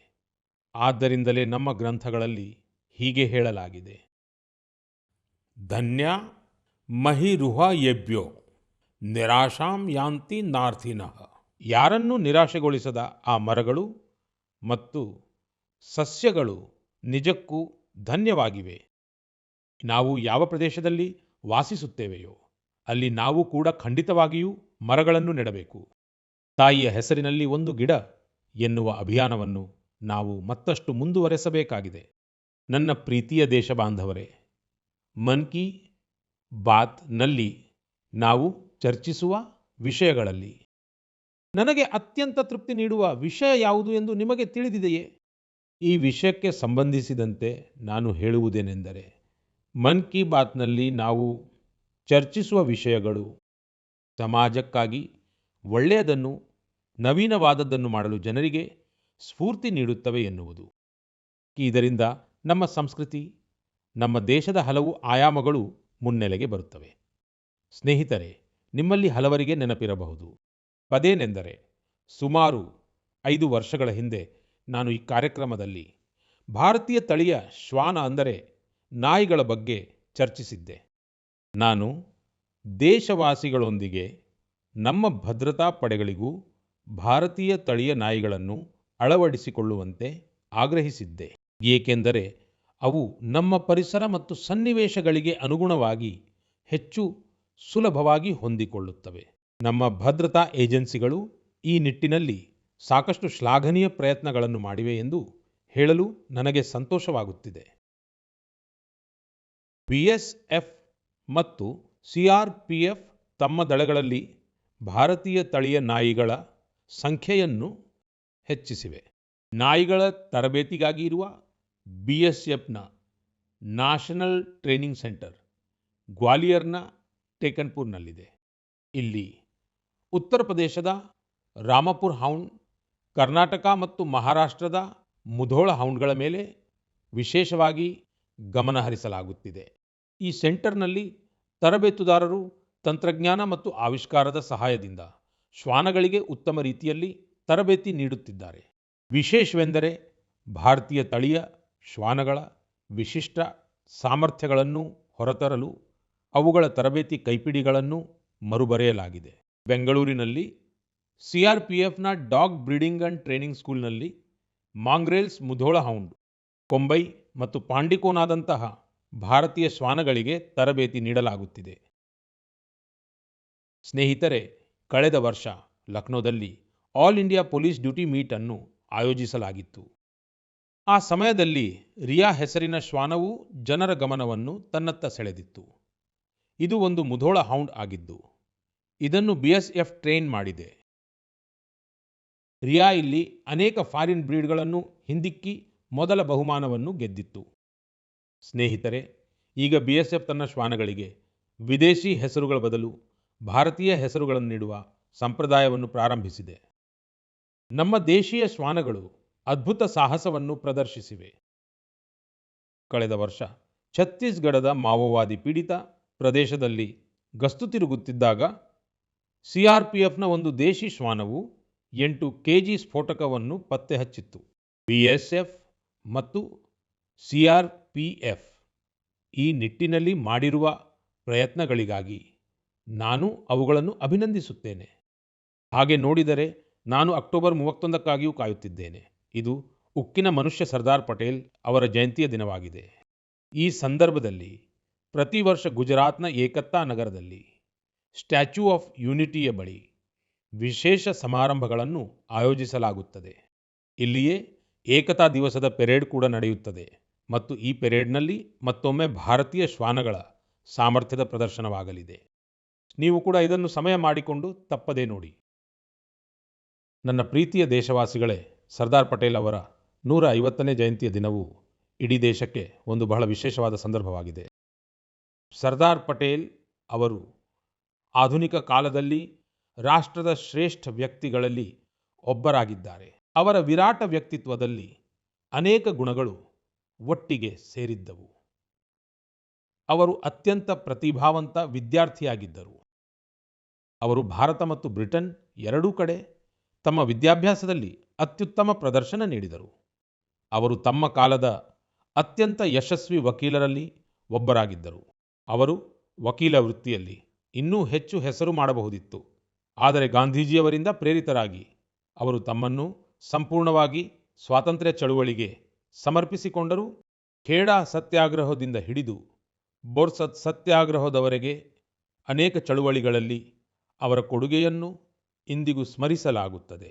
ಆದ್ದರಿಂದಲೇ ನಮ್ಮ ಗ್ರಂಥಗಳಲ್ಲಿ ಹೀಗೆ ಹೇಳಲಾಗಿದೆ, ಧನ್ಯ ಮಹಿರುಹಯೇಭ್ಯೋ ನಿರಾಶಾಂ ಯಾಂತಿ ನಾರ್ಥಿನಃ. ಯಾರನ್ನೂ ನಿರಾಶೆಗೊಳಿಸದ ಆ ಮರಗಳು ಮತ್ತು ಸಸ್ಯಗಳು ನಿಜಕ್ಕೂ ಧನ್ಯವಾಗಿವೆ. ನಾವು ಯಾವ ಪ್ರದೇಶದಲ್ಲಿ ವಾಸಿಸುತ್ತೇವೆಯೋ ಅಲ್ಲಿ ನಾವು ಕೂಡ ಖಂಡಿತವಾಗಿಯೂ ಮರಗಳನ್ನು ನೆಡಬೇಕು. ತಾಯಿಯ ಹೆಸರಿನಲ್ಲಿ ಒಂದು ಗಿಡ ಎನ್ನುವ ಅಭಿಯಾನವನ್ನು ನಾವು ಮತ್ತಷ್ಟು ಮುಂದುವರೆಸಬೇಕಾಗಿದೆ. ನನ್ನ ಪ್ರೀತಿಯ ದೇಶ ಬಾಂಧವರೇ, ಮನ್ ಕಿ ಬಾತ್ನಲ್ಲಿ ನಾವು ಚರ್ಚಿಸುವ ವಿಷಯಗಳಲ್ಲಿ ನನಗೆ ಅತ್ಯಂತ ತೃಪ್ತಿ ನೀಡುವ ವಿಷಯ ಯಾವುದು ಎಂದು ನಿಮಗೆ ತಿಳಿದಿದೆಯೇ? ಈ ವಿಷಯಕ್ಕೆ ಸಂಬಂಧಿಸಿದಂತೆ ನಾನು ಹೇಳುವುದೇನೆಂದರೆ, ಮನ್ ಕಿ ಬಾತ್ನಲ್ಲಿ ನಾವು ಚರ್ಚಿಸುವ ವಿಷಯಗಳು ಸಮಾಜಕ್ಕಾಗಿ ಒಳ್ಳೆಯದನ್ನು, ನವೀನವಾದದ್ದನ್ನು ಮಾಡಲು ಜನರಿಗೆ ಸ್ಫೂರ್ತಿ ನೀಡುತ್ತವೆ ಎನ್ನುವುದು. ಇದರಿಂದ ನಮ್ಮ ಸಂಸ್ಕೃತಿ, ನಮ್ಮ ದೇಶದ ಹಲವು ಆಯಾಮಗಳು ಮುನ್ನೆಲೆಗೆ ಬರುತ್ತವೆ. ಸ್ನೇಹಿತರೆ, ನಿಮ್ಮಲ್ಲಿ ಹಲವರಿಗೆ ನೆನಪಿರಬಹುದು, ಅದೇನೆಂದರೆ ಸುಮಾರು 5 ವರ್ಷಗಳ ಹಿಂದೆ ನಾನು ಈ ಕಾರ್ಯಕ್ರಮದಲ್ಲಿ ಭಾರತೀಯ ತಳಿಯ ಶ್ವಾನ ಅಂದರೆ ನಾಯಿಗಳ ಬಗ್ಗೆ ಚರ್ಚಿಸಿದ್ದೆ. ನಾನು ದೇಶವಾಸಿಗಳೊಂದಿಗೆ ನಮ್ಮ ಭದ್ರತಾ ಪಡೆಗಳಿಗೂ ಭಾರತೀಯ ತಳಿಯ ನಾಯಿಗಳನ್ನು ಅಳವಡಿಸಿಕೊಳ್ಳುವಂತೆ ಆಗ್ರಹಿಸಿದ್ದೆ. ಏಕೆಂದರೆ ಅವು ನಮ್ಮ ಪರಿಸರ ಮತ್ತು ಸನ್ನಿವೇಶಗಳಿಗೆ ಅನುಗುಣವಾಗಿ ಹೆಚ್ಚು ಸುಲಭವಾಗಿ ಹೊಂದಿಕೊಳ್ಳುತ್ತವೆ. ನಮ್ಮ ಭದ್ರತಾ ಏಜೆನ್ಸಿಗಳು ಈ ನಿಟ್ಟಿನಲ್ಲಿ ಸಾಕಷ್ಟು ಶ್ಲಾಘನೀಯ ಪ್ರಯತ್ನಗಳನ್ನು ಮಾಡಿವೆ ಎಂದು ಹೇಳಲು ನನಗೆ ಸಂತೋಷವಾಗುತ್ತಿದೆ. BSF ಮತ್ತು ಸಿಆರ್ಪಿಎಫ್ ತಮ್ಮ ದಳಗಳಲ್ಲಿ ಭಾರತೀಯ ತಳಿಯ ನಾಯಿಗಳ ಸಂಖ್ಯೆಯನ್ನು ಹೆಚ್ಚಿಸಿವೆ. ನಾಯಿಗಳ ತರಬೇತಿಗಾಗಿ ಇರುವ ಬಿಎಸ್ಎಫ್ನ ನ್ಯಾಷನಲ್ ಟ್ರೈನಿಂಗ್ ಸೆಂಟರ್ ಗ್ವಾಲಿಯರ್ನ ಟೇಕನ್ಪುರ್ನಲ್ಲಿದೆ. ಇಲ್ಲಿ ಉತ್ತರ ಪ್ರದೇಶದ ರಾಮಪುರ್ ಹೌಂಡ್, ಕರ್ನಾಟಕ ಮತ್ತು ಮಹಾರಾಷ್ಟ್ರದ ಮುಧೋಳ ಹೌಂಡ್ಗಳ ಮೇಲೆ ವಿಶೇಷವಾಗಿ ಗಮನ ಹರಿಸಲಾಗುತ್ತಿದೆ. ಈ ಸೆಂಟರ್ನಲ್ಲಿ ತರಬೇತುದಾರರು ತಂತ್ರಜ್ಞಾನ ಮತ್ತು ಆವಿಷ್ಕಾರದ ಸಹಾಯದಿಂದ ಶ್ವಾನಗಳಿಗೆ ಉತ್ತಮ ರೀತಿಯಲ್ಲಿ ತರಬೇತಿ ನೀಡುತ್ತಿದ್ದಾರೆ. ವಿಶೇಷವೆಂದರೆ ಭಾರತೀಯ ತಳಿಯ ಶ್ವಾನಗಳ ವಿಶಿಷ್ಟ ಸಾಮರ್ಥ್ಯಗಳನ್ನು ಹೊರತರಲು ಅವುಗಳ ತರಬೇತಿ ಕೈಪಿಡಿಗಳನ್ನು ಮರುಬರೆಯಲಾಗಿದೆ. ಬೆಂಗಳೂರಿನಲ್ಲಿ ಸಿಆರ್ಪಿಎಫ್ನ ಡಾಗ್ ಬ್ರೀಡಿಂಗ್ ಅಂಡ್ ಟ್ರೈನಿಂಗ್ ಸ್ಕೂಲ್ನಲ್ಲಿ ಮಾಂಗ್ರೇಲ್ಸ್ ಮುಧೋಳ ಹೌಂಡ್, ಕೊಂಬೈ ಮತ್ತು ಪಾಂಡಿಕೋನಾದಂತಹ ಭಾರತೀಯ ಶ್ವಾನಗಳಿಗೆ ತರಬೇತಿ ನೀಡಲಾಗುತ್ತಿದೆ. ಸ್ನೇಹಿತರೆ, ಕಳೆದ ವರ್ಷ ಲಕ್ನೋದಲ್ಲಿ all India police duty meet ಅನ್ನು ಆಯೋಜಿಸಲಾಗಿತ್ತು. ಆ ಸಮಯದಲ್ಲಿ ರಿಯಾ ಹೆಸರಿನ ಶ್ವಾನವು ಜನರ ಗಮನವನ್ನು ತನ್ನತ್ತ ಸೆಳೆದಿತ್ತು. ಇದು ಒಂದು ಮುಧೋಳ ಹೌಂಡ್ ಆಗಿದ್ದು ಇದನ್ನು ಬಿಎಸ್ಎಫ್ ಟ್ರೈನ್ ಮಾಡಿದೆ. ರಿಯಾ ಇಲ್ಲಿ ಅನೇಕ ಫಾರಿನ್ ಬ್ರೀಡ್ಗಳನ್ನು ಹಿಂದಿಕ್ಕಿ ಮೊದಲ ಬಹುಮಾನವನ್ನು ಗೆದ್ದಿತ್ತು. ಸ್ನೇಹಿತರೆ, ಈಗ ಬಿಎಸ್ಎಫ್ ತನ್ನ ಶ್ವಾನಗಳಿಗೆ ವಿದೇಶಿ ಹೆಸರುಗಳ ಬದಲು ಭಾರತೀಯ ಹೆಸರುಗಳನ್ನು ನೀಡುವ ಸಂಪ್ರದಾಯವನ್ನು ಪ್ರಾರಂಭಿಸಿದೆ. ನಮ್ಮ ದೇಶೀಯ ಶ್ವಾನಗಳು ಅದ್ಭುತ ಸಾಹಸವನ್ನು ಪ್ರದರ್ಶಿಸಿವೆ. ಕಳೆದ ವರ್ಷ ಛತ್ತೀಸ್ಗಢದ ಮಾವೋವಾದಿ ಪೀಡಿತ ಪ್ರದೇಶದಲ್ಲಿ ಗಸ್ತು ತಿರುಗುತ್ತಿದ್ದಾಗ ಸಿಆರ್ಪಿಎಫ್ನ ಒಂದು ದೇಶಿ ಶ್ವಾನವು 8 ಕೆಜಿ ಸ್ಫೋಟಕವನ್ನು ಪತ್ತೆ ಹಚ್ಚಿತ್ತು. ಬಿಎಸ್ಎಫ್ ಮತ್ತು ಸಿಆರ್ಪಿಎಫ್ ಈ ನಿಟ್ಟಿನಲ್ಲಿ ಮಾಡಿರುವ ಪ್ರಯತ್ನಗಳಿಗಾಗಿ ನಾನು ಅವುಗಳನ್ನು ಅಭಿನಂದಿಸುತ್ತೇನೆ. ಹಾಗೆ ನೋಡಿದರೆ ನಾನು ಅಕ್ಟೋಬರ್ 31ಕ್ಕಾಗಿಯೂ ಕಾಯುತ್ತಿದ್ದೇನೆ. ಇದು ಉಕ್ಕಿನ ಮನುಷ್ಯ ಸರ್ದಾರ್ ಪಟೇಲ್ ಅವರ ಜಯಂತಿಯ ದಿನವಾಗಿದೆ. ಈ ಸಂದರ್ಭದಲ್ಲಿ ಪ್ರತಿ ವರ್ಷ ಗುಜರಾತ್ನ ಏಕತಾ ನಗರದಲ್ಲಿ ಸ್ಟ್ಯಾಚ್ಯೂ ಆಫ್ ಯೂನಿಟಿಯ ಬಳಿ ವಿಶೇಷ ಸಮಾರಂಭಗಳನ್ನು ಆಯೋಜಿಸಲಾಗುತ್ತದೆ. ಇಲ್ಲಿಯೇ ಏಕತಾ ದಿವಸದ ಪೆರೇಡ್ ಕೂಡ ನಡೆಯುತ್ತದೆ ಮತ್ತು ಈ ಪೆರೇಡ್ನಲ್ಲಿ ಮತ್ತೊಮ್ಮೆ ಭಾರತೀಯ ಶ್ವಾನಗಳ ಸಾಮರ್ಥ್ಯದ ಪ್ರದರ್ಶನವಾಗಲಿದೆ. ನೀವು ಕೂಡ ಇದನ್ನು ಸಮಯ ಮಾಡಿಕೊಂಡು ತಪ್ಪದೇ ನೋಡಿ. ನನ್ನ ಪ್ರೀತಿಯ ದೇಶವಾಸಿಗಳೇ, ಸರ್ದಾರ್ ಪಟೇಲ್ ಅವರ 150ನೇ ಜಯಂತಿಯ ದಿನವು ಇಡೀ ದೇಶಕ್ಕೆ ಒಂದು ಬಹಳ ವಿಶೇಷವಾದ ಸಂದರ್ಭವಾಗಿದೆ. ಸರ್ದಾರ್ ಪಟೇಲ್ ಅವರು ಆಧುನಿಕ ಕಾಲದಲ್ಲಿ ರಾಷ್ಟ್ರದ ಶ್ರೇಷ್ಠ ವ್ಯಕ್ತಿಗಳಲ್ಲಿ ಒಬ್ಬರಾಗಿದ್ದಾರೆ. ಅವರ ವಿರಾಟ ವ್ಯಕ್ತಿತ್ವದಲ್ಲಿ ಅನೇಕ ಗುಣಗಳು ಒಟ್ಟಿಗೆ ಸೇರಿದ್ದವು. ಅವರು ಅತ್ಯಂತ ಪ್ರತಿಭಾವಂತ ವಿದ್ಯಾರ್ಥಿಯಾಗಿದ್ದರು. ಅವರು ಭಾರತ ಮತ್ತು ಬ್ರಿಟನ್ ಎರಡೂ ಕಡೆ ತಮ್ಮ ವಿದ್ಯಾಭ್ಯಾಸದಲ್ಲಿ ಅತ್ಯುತ್ತಮ ಪ್ರದರ್ಶನ ನೀಡಿದರು. ಅವರು ತಮ್ಮ ಕಾಲದ ಅತ್ಯಂತ ಯಶಸ್ವಿ ವಕೀಲರಲ್ಲಿ ಒಬ್ಬರಾಗಿದ್ದರು. ಅವರು ವಕೀಲ ವೃತ್ತಿಯಲ್ಲಿ ಇನ್ನೂ ಹೆಚ್ಚು ಹೆಸರು ಮಾಡಬಹುದಿತ್ತು. ಆದರೆ ಗಾಂಧೀಜಿಯವರಿಂದ ಪ್ರೇರಿತರಾಗಿ ಅವರು ತಮ್ಮನ್ನು ಸಂಪೂರ್ಣವಾಗಿ ಸ್ವಾತಂತ್ರ್ಯ ಚಳುವಳಿಗೆ ಸಮರ್ಪಿಸಿಕೊಂಡರು. ಖೇಡಾ ಸತ್ಯಾಗ್ರಹದಿಂದ ಹಿಡಿದು ಬೋರ್ಸತ್ ಸತ್ಯಾಗ್ರಹದವರೆಗೆ ಅನೇಕ ಚಳುವಳಿಗಳಲ್ಲಿ ಅವರ ಕೊಡುಗೆಯನ್ನು ಇಂದಿಗೂ ಸ್ಮರಿಸಲಾಗುತ್ತದೆ.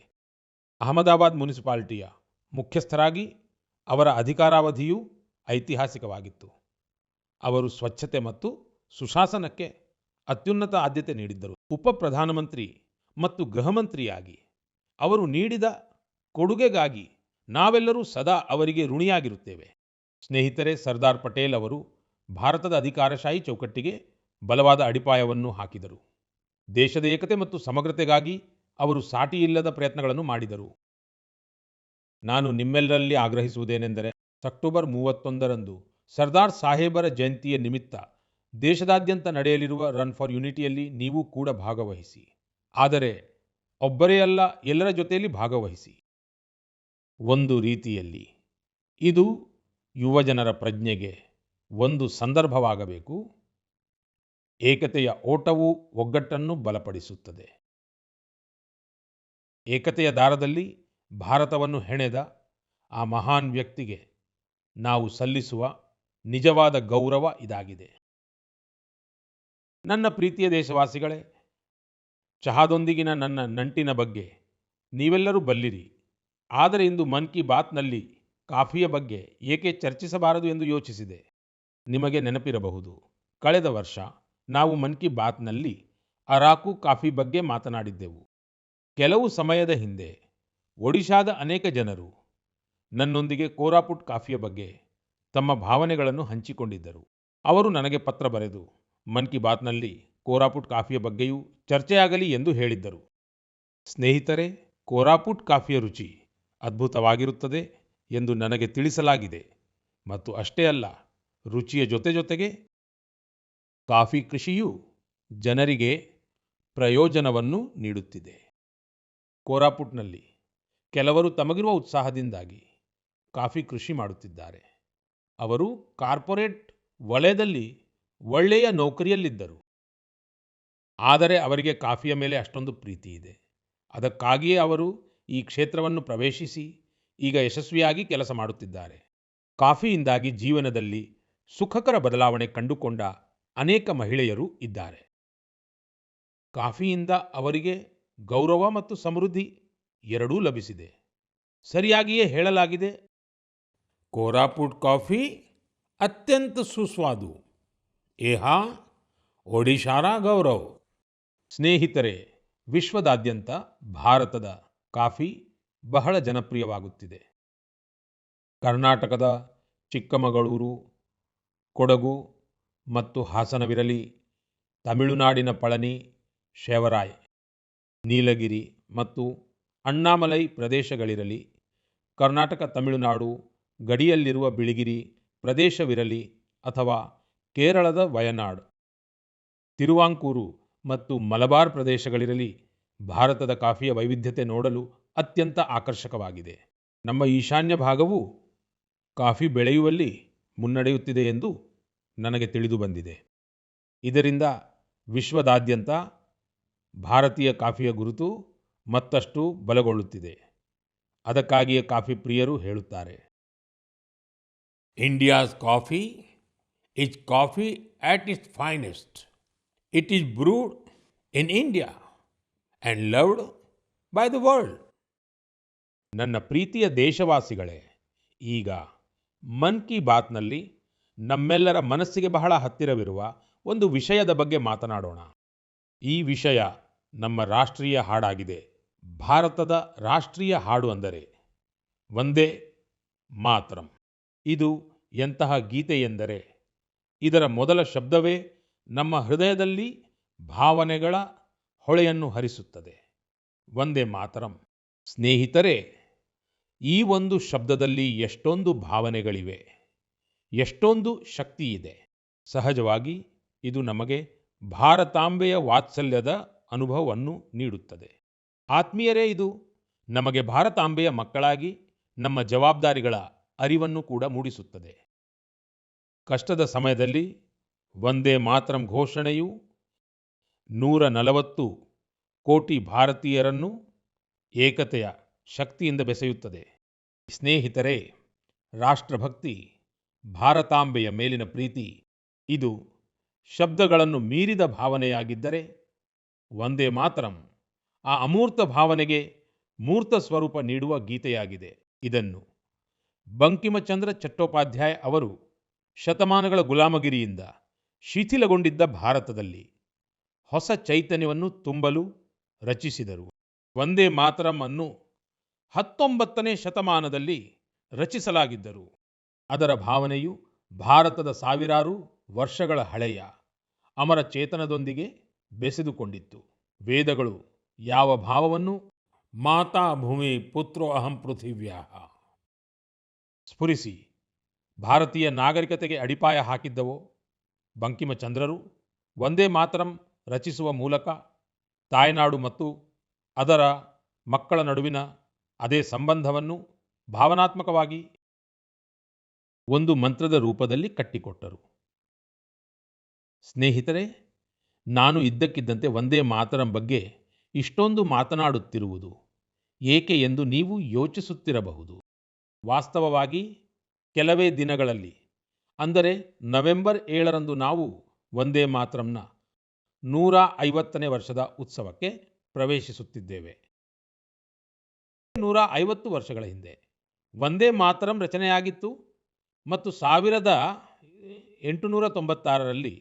ಅಹಮದಾಬಾದ್ ಮುನಿಸಿಪಾಲಿಟಿಯ ಮುಖ್ಯಸ್ಥರಾಗಿ ಅವರ ಅಧಿಕಾರಾವಧಿಯೂ ಐತಿಹಾಸಿಕವಾಗಿತ್ತು. ಅವರು ಸ್ವಚ್ಛತೆ ಮತ್ತು ಸುಶಾಸನಕ್ಕೆ ಅತ್ಯುನ್ನತ ಆದ್ಯತೆ ನೀಡಿದ್ದರು. ಉಪ ಪ್ರಧಾನಮಂತ್ರಿ ಮತ್ತು ಗೃಹ ಮಂತ್ರಿಯಾಗಿ ಅವರು ನೀಡಿದ ಕೊಡುಗೆಗಾಗಿ ನಾವೆಲ್ಲರೂ ಸದಾ ಅವರಿಗೆ ಋಣಿಯಾಗಿರುತ್ತೇವೆ. ಸ್ನೇಹಿತರೆ, ಸರ್ದಾರ್ ಪಟೇಲ್ ಅವರು ಭಾರತದ ಅಧಿಕಾರಶಾಹಿ ಚೌಕಟ್ಟಿಗೆ ಬಲವಾದ ಅಡಿಪಾಯವನ್ನು ಹಾಕಿದರು. ದೇಶದ ಏಕತೆ ಮತ್ತು ಸಮಗ್ರತೆಗಾಗಿ ಅವರು ಸಾಟಿಯಿಲ್ಲದ ಪ್ರಯತ್ನಗಳನ್ನು ಮಾಡಿದರು. ನಾನು ನಿಮ್ಮೆಲ್ಲರಲ್ಲಿ ಆಗ್ರಹಿಸುವುದೇನೆಂದರೆ, ಅಕ್ಟೋಬರ್ 31ರಂದು ಸರ್ದಾರ್ ಸಾಹೇಬರ ಜಯಂತಿಯ ನಿಮಿತ್ತ ದೇಶದಾದ್ಯಂತ ನಡೆಯಲಿರುವ ರನ್ ಫಾರ್ ಯೂನಿಟಿಯಲ್ಲಿ ನೀವು ಕೂಡ ಭಾಗವಹಿಸಿ. ಆದರೆ ಒಬ್ಬರೇ ಅಲ್ಲ, ಎಲ್ಲರ ಜೊತೆಯಲ್ಲಿ ಭಾಗವಹಿಸಿ. ಒಂದು ರೀತಿಯಲ್ಲಿ ಇದು ಯುವಜನರ ಪ್ರಜ್ಞೆಗೆ ಒಂದು ಸಂದರ್ಭವಾಗಬೇಕು. ಏಕತೆಯ ಓಟವು ಒಗ್ಗಟ್ಟನ್ನು ಬಲಪಡಿಸುತ್ತದೆ. ಏಕತೆಯ ದಾರದಲ್ಲಿ ಭಾರತವನ್ನು ಹೆಣೆದ ಆ ಮಹಾನ್ ವ್ಯಕ್ತಿಗೆ ನಾವು ಸಲ್ಲಿಸುವ ನಿಜವಾದ ಗೌರವ ಇದಾಗಿದೆ. ನನ್ನ ಪ್ರೀತಿಯ ದೇಶವಾಸಿಗಳೇ, ಚಹಾದೊಂದಿಗಿನ ನನ್ನ ನಂಟಿನ ಬಗ್ಗೆ ನೀವೆಲ್ಲರೂ ಬಲ್ಲಿರಿ. ಆದರೆ ಇಂದು ಮನ್ ಕಿ ಬಾತ್ನಲ್ಲಿ ಕಾಫಿಯ ಬಗ್ಗೆ ಏಕೆ ಚರ್ಚಿಸಬಾರದು ಎಂದು ಯೋಚಿಸಿದೆ. ನಿಮಗೆ ನೆನಪಿರಬಹುದು, ಕಳೆದ ವರ್ಷ ನಾವು ಮನ್ ಕಿ ಬಾತ್ನಲ್ಲಿ ಅರಾಕು ಕಾಫಿ ಬಗ್ಗೆ ಮಾತನಾಡಿದ್ದೆವು. ಕೆಲವು ಸಮಯದ ಹಿಂದೆ ಒಡಿಶಾದ ಅನೇಕ ಜನರು ನನ್ನೊಂದಿಗೆ ಕೋರಾಪುಟ್ ಕಾಫಿಯ ಬಗ್ಗೆ ತಮ್ಮ ಭಾವನೆಗಳನ್ನು ಹಂಚಿಕೊಂಡಿದ್ದರು. ಅವರು ನನಗೆ ಪತ್ರ ಬರೆದು ಮನ್ ಕಿ ಬಾತ್ನಲ್ಲಿ ಕೋರಾಪುಟ್ ಕಾಫಿಯ ಬಗ್ಗೆಯೂ ಚರ್ಚೆಯಾಗಲಿ ಎಂದು ಹೇಳಿದ್ದರು. ಸ್ನೇಹಿತರೆ, ಕೋರಾಪುಟ್ ಕಾಫಿಯ ರುಚಿ ಅದ್ಭುತವಾಗಿರುತ್ತದೆ ಎಂದು ನನಗೆ ತಿಳಿಸಲಾಗಿದೆ. ಮತ್ತು ಅಷ್ಟೇ ಅಲ್ಲ, ರುಚಿಯ ಜೊತೆಗೆ ಕಾಫಿ ಕೃಷಿಯು ಜನರಿಗೆ ಪ್ರಯೋಜನವನ್ನು ನೀಡುತ್ತಿದೆ. ಕೋರಾಪುಟ್ನಲ್ಲಿ ಕೆಲವರು ತಮಗಿರುವ ಉತ್ಸಾಹದಿಂದಾಗಿ ಕಾಫಿ ಕೃಷಿ ಮಾಡುತ್ತಿದ್ದಾರೆ. ಅವರು ಕಾರ್ಪೊರೇಟ್ ವಲಯದಲ್ಲಿ ಒಳ್ಳೆಯ ನೌಕರಿಯಲ್ಲಿದ್ದರು. ಆದರೆ ಅವರಿಗೆ ಕಾಫಿಯ ಮೇಲೆ ಅಷ್ಟೊಂದು ಪ್ರೀತಿ ಇದೆ. ಅದಕ್ಕಾಗಿಯೇ ಅವರು ಈ ಕ್ಷೇತ್ರವನ್ನು ಪ್ರವೇಶಿಸಿ ಈಗ ಯಶಸ್ವಿಯಾಗಿ ಕೆಲಸ ಮಾಡುತ್ತಿದ್ದಾರೆ. ಕಾಫಿಯಿಂದಾಗಿ ಜೀವನದಲ್ಲಿ ಸುಖಕರ ಬದಲಾವಣೆ ಕಂಡುಕೊಂಡ ಅನೇಕ ಮಹಿಳೆಯರು ಇದ್ದಾರೆ. ಕಾಫಿಯಿಂದ ಅವರಿಗೆ ಗೌರವ ಮತ್ತು ಸಮೃದ್ಧಿ ಎರಡೂ ಲಭಿಸಿದೆ. ಸರಿಯಾಗಿಯೇ ಹೇಳಲಾಗಿದೆ, ಕೋರಾಪುಟ್ ಕಾಫಿ ಅತ್ಯಂತ ಸುಸ್ವಾದು, ಏಹಾ ಒಡಿಶಾರ ಗೌರವ. ಸ್ನೇಹಿತರೆ, ವಿಶ್ವದಾದ್ಯಂತ ಭಾರತದ ಕಾಫಿ ಬಹಳ ಜನಪ್ರಿಯವಾಗುತ್ತಿದೆ. ಕರ್ನಾಟಕದ ಚಿಕ್ಕಮಗಳೂರು, ಕೊಡಗು ಮತ್ತು ಹಾಸನವಿರಲಿ, ತಮಿಳುನಾಡಿನ ಪಳನಿ, ಶೇವರಾಯ್, ನೀಲಗಿರಿ ಮತ್ತು ಅಣ್ಣಾಮಲೈ ಪ್ರದೇಶಗಳಿರಲಿ, ಕರ್ನಾಟಕ ತಮಿಳುನಾಡು ಗಡಿಯಲ್ಲಿರುವ ಬಿಳಿಗಿರಿ ಪ್ರದೇಶವಿರಲಿ ಅಥವಾ ಕೇರಳದ ವಯನಾಡ್, ತಿರುವಾಂಕೂರು ಮತ್ತು ಮಲಬಾರ್ ಪ್ರದೇಶಗಳಿರಲಿ, ಭಾರತದ ಕಾಫಿಯ ವೈವಿಧ್ಯತೆ ನೋಡಲು ಅತ್ಯಂತ ಆಕರ್ಷಕವಾಗಿದೆ. ನಮ್ಮ ಈಶಾನ್ಯ ಭಾಗವು ಕಾಫಿ ಬೆಳೆಯುವಲ್ಲಿ ಮುನ್ನಡೆಯುತ್ತಿದೆ ಎಂದು ನನಗೆ ತಿಳಿದು ಬಂದಿದೆ. ಇದರಿಂದ ವಿಶ್ವದಾದ್ಯಂತ ಭಾರತೀಯ ಕಾಫಿಯ ಗುರುತು ಮತ್ತಷ್ಟು ಬಲಗೊಳ್ಳುತ್ತಿದೆ. ಅದಕ್ಕಾಗಿಯೇ ಕಾಫಿ ಪ್ರಿಯರು ಹೇಳುತ್ತಾರೆ, India's coffee is coffee at its finest. It is brewed in India and loved by the world. ನನ್ನ ಪ್ರೀತಿಯ ದೇಶವಾಸಿಗಳೇ, ಈಗ ಮನ್ ಕಿ ಬಾತ್ನಲ್ಲಿ ನಮ್ಮೆಲ್ಲರ ಮನಸ್ಸಿಗೆ ಬಹಳ ಹತ್ತಿರವಿರುವ ಒಂದು ವಿಷಯದ ಬಗ್ಗೆ ಮಾತನಾಡೋಣ. ಈ ವಿಷಯ ನಮ್ಮ ರಾಷ್ಟ್ರೀಯ ಹಾಡಾಗಿದೆ. ಭಾರತದ ರಾಷ್ಟ್ರೀಯ ಹಾಡು ಅಂದರೆ ವಂದೇ ಮಾತರಂ. ಇದು ಎಂತಹ ಗೀತೆ ಎಂದರೆ ಇದರ ಮೊದಲ ಶಬ್ದವೇ ನಮ್ಮ ಹೃದಯದಲ್ಲಿ ಭಾವನೆಗಳ ಹೊಳೆಯನ್ನು ಹರಿಸುತ್ತದೆ. ವಂದೇ ಮಾತರಂ. ಸ್ನೇಹಿತರೆ, ಈ ಒಂದು ಶಬ್ದದಲ್ಲಿ ಎಷ್ಟೊಂದು ಭಾವನೆಗಳಿವೆ, ಎಷ್ಟೊಂದು ಶಕ್ತಿ ಇದೆ. ಸಹಜವಾಗಿ ಇದು ನಮಗೆ ಭಾರತಾಂಬೆಯ ವಾತ್ಸಲ್ಯದ ಅನುಭವವನ್ನು ನೀಡುತ್ತದೆ. ಆತ್ಮೀಯರೇ, ಇದು ನಮಗೆ ಭಾರತಾಂಬೆಯ ಮಕ್ಕಳಾಗಿ ನಮ್ಮ ಜವಾಬ್ದಾರಿಗಳ ಅರಿವನ್ನು ಕೂಡ ಮೂಡಿಸುತ್ತದೆ. ಕಷ್ಟದ ಸಮಯದಲ್ಲಿ ವಂದೇ ಮಾತರಂ ಘೋಷಣೆಯು 140 ಕೋಟಿ ಭಾರತೀಯರನ್ನು ಏಕತೆಯ ಶಕ್ತಿಯಿಂದ ಬೆಸೆಯುತ್ತದೆ. ಸ್ನೇಹಿತರೆ, ರಾಷ್ಟ್ರಭಕ್ತಿ, ಭಾರತಾಂಬೆಯ ಮೇಲಿನ ಪ್ರೀತಿ ಇದು ಶಬ್ದಗಳನ್ನು ಮೀರಿದ ಭಾವನೆಯಾಗಿದ್ದರೆ, ವಂದೇ ಮಾತರಂ ಆ ಅಮೂರ್ತ ಭಾವನೆಗೆ ಮೂರ್ತ ಸ್ವರೂಪ ನೀಡುವ ಗೀತೆಯಾಗಿದೆ. ಇದನ್ನು ಬಂಕಿಮಚಂದ್ರ ಚಟ್ಟೋಪಾಧ್ಯಾಯ ಅವರು ಶತಮಾನಗಳ ಗುಲಾಮಗಿರಿಯಿಂದ ಶಿಥಿಲಗೊಂಡಿದ್ದ ಭಾರತದಲ್ಲಿ ಹೊಸ ಚೈತನ್ಯವನ್ನು ತುಂಬಲು ರಚಿಸಿದರು. ವಂದೇ ಮಾತರಂ ಅನ್ನು 19ನೇ ಶತಮಾನದಲ್ಲಿ ರಚಿಸಲಾಗಿದ್ದರು. ಅದರ ಭಾವನೆಯು ಭಾರತದ ಸಾವಿರಾರು ವರ್ಷಗಳ ಹಳೆಯ ಅಮರ ಚೇತನದೊಂದಿಗೆ ಬೆಸೆದುಕೊಂಡಿತ್ತು. ವೇದಗಳು ಯಾವ ಭಾವವನ್ನು ಮಾತಾ ಭೂಮಿ ಪುತ್ರೋ ಅಹಂ ಪೃಥಿವ್ಯಾಃ ಸ್ಫುರಿಸಿ ಭಾರತೀಯ ನಾಗರಿಕತೆಗೆ ಅಡಿಪಾಯ ಹಾಕಿದ್ದವೋ, ಬಂಕಿಮಚಂದ್ರರು ವಂದೇ ಮಾತರಂ ರಚಿಸುವ ಮೂಲಕ ತಾಯ್ನಾಡು ಮತ್ತು ಅದರ ಮಕ್ಕಳ ನಡುವಿನ ಅದೇ ಸಂಬಂಧವನ್ನು ಭಾವನಾತ್ಮಕವಾಗಿ ಒಂದು ಮಂತ್ರದ ರೂಪದಲ್ಲಿ ಕಟ್ಟಿಕೊಟ್ಟರು. ಸ್ನೇಹಿತರೆ, ನಾನು ಇದ್ದಕ್ಕಿದ್ದಂತೆ ವಂದೇ ಮಾತರಂ ಬಗ್ಗೆ ಇಷ್ಟೊಂದು ಮಾತನಾಡುತ್ತಿರುವುದು ಏಕೆ ಎಂದು ನೀವು ಯೋಚಿಸುತ್ತಿರಬಹುದು. ವಾಸ್ತವವಾಗಿ ಕೆಲವೇ ದಿನಗಳಲ್ಲಿ, ಅಂದರೆ ನವೆಂಬರ್ 7ರಂದು ನಾವು ವಂದೇ ಮಾತರಂನ 150ನೇ ವರ್ಷದ ಉತ್ಸವಕ್ಕೆ ಪ್ರವೇಶಿಸುತ್ತಿದ್ದೇವೆ. 150 ವರ್ಷಗಳ ಹಿಂದೆ ವಂದೇ ಮಾತರಂ ರಚನೆಯಾಗಿತ್ತು ಮತ್ತು 1896ರಲ್ಲಿ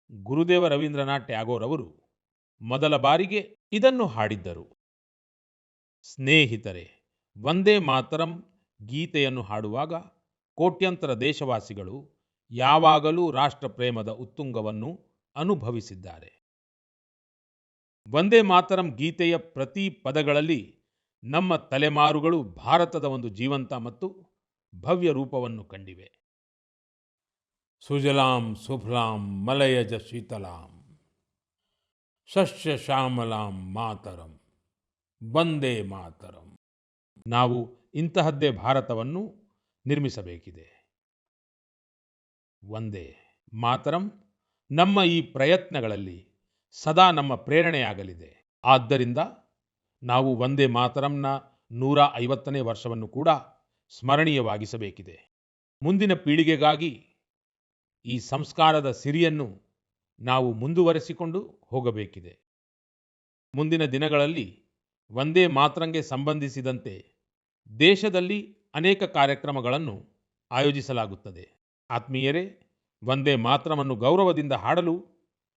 ಗುರುದೇವ ರವೀಂದ್ರನಾಥ್ ಟ್ಯಾಗೋರ್ ಅವರು ಮೊದಲ ಬಾರಿಗೆ ಇದನ್ನು ಹಾಡಿದ್ದರು. ಸ್ನೇಹಿತರೆ, ವಂದೇ ಮಾತರಂ ಗೀತೆಯನ್ನು ಹಾಡುವಾಗ ಕೋಟ್ಯಂತರ ದೇಶವಾಸಿಗಳು ಯಾವಾಗಲೂ ರಾಷ್ಟ್ರ ಪ್ರೇಮದ ಉತ್ತುಂಗವನ್ನು ಅನುಭವಿಸಿದ್ದಾರೆ. ವಂದೇ ಮಾತರಂ ಗೀತೆಯ ಪ್ರತಿ ಪದಗಳಲ್ಲಿ ನಮ್ಮ ತಲೆಮಾರುಗಳು ಭಾರತದ ಒಂದು ಜೀವಂತ ಮತ್ತು ಭವ್ಯ ರೂಪವನ್ನು ಕಂಡಿವೆ. ಸುಜಲಾಂ ಸುಫಲಾಂ ಮಲಯಜ ಶೀತಲಾಂ ಸಸ್ಯ ಶ್ಯಾಮಲಾಂ ಮಾತರಂ ವಂದೇ ಮಾತರಂ. ನಾವು ಇಂತಹದ್ದೇ ಭಾರತವನ್ನು ನಿರ್ಮಿಸಬೇಕಿದೆ. ವಂದೇ ಮಾತರಂ ನಮ್ಮ ಈ ಪ್ರಯತ್ನಗಳಲ್ಲಿ ಸದಾ ನಮ್ಮ ಪ್ರೇರಣೆಯಾಗಲಿದೆ. ಆದ್ದರಿಂದ ನಾವು ವಂದೇ ಮಾತರಂನ 150ನೇ ವರ್ಷವನ್ನು ಕೂಡ ಸ್ಮರಣೀಯವಾಗಿಸಬೇಕಿದೆ. ಮುಂದಿನ ಪೀಳಿಗೆಗಾಗಿ ಈ ಸಂಸ್ಕಾರದ ಸಿರಿಯನ್ನು ನಾವು ಮುಂದುವರೆಸಿಕೊಂಡು ಹೋಗಬೇಕಿದೆ. ಮುಂದಿನ ದಿನಗಳಲ್ಲಿ ವಂದೇ ಮಾತರಂಗೆ ಸಂಬಂಧಿಸಿದಂತೆ ದೇಶದಲ್ಲಿ ಅನೇಕ ಕಾರ್ಯಕ್ರಮಗಳನ್ನು ಆಯೋಜಿಸಲಾಗುತ್ತದೆ. ಆತ್ಮೀಯರೇ, ವಂದೇ ಮಾತರವನ್ನು ಗೌರವದಿಂದ ಹಾಡಲು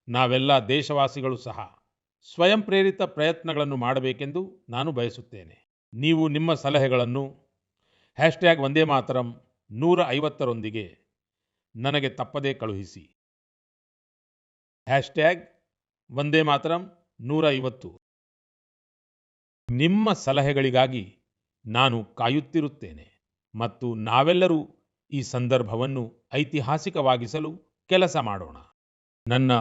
ನಾವೆಲ್ಲ ದೇಶವಾಸಿಗಳು ಸಹ ಸ್ವಯಂ ಪ್ರೇರಿತ ಪ್ರಯತ್ನಗಳನ್ನು ಮಾಡಬೇಕೆಂದು ನಾನು ಬಯಸುತ್ತೇನೆ. ನೀವು ನಿಮ್ಮ ಸಲಹೆಗಳನ್ನು #ವಂದೇ ಮಾತರಂ 150ರೊಂದಿಗೆ ನನಗೆ ತಪ್ಪದೇ ಕಳುಹಿಸಿ. #ವಂದೇ ಮಾತರಂ 150. ನಿಮ್ಮ ಸಲಹೆಗಳಿಗಾಗಿ ನಾನು ಕಾಯುತ್ತಿರುತ್ತೇನೆ ಮತ್ತು ನಾವೆಲ್ಲರೂ ಈ ಸಂದರ್ಭವನ್ನು ಐತಿಹಾಸಿಕವಾಗಿಸಲು ಕೆಲಸ ಮಾಡೋಣ. ನನ್ನ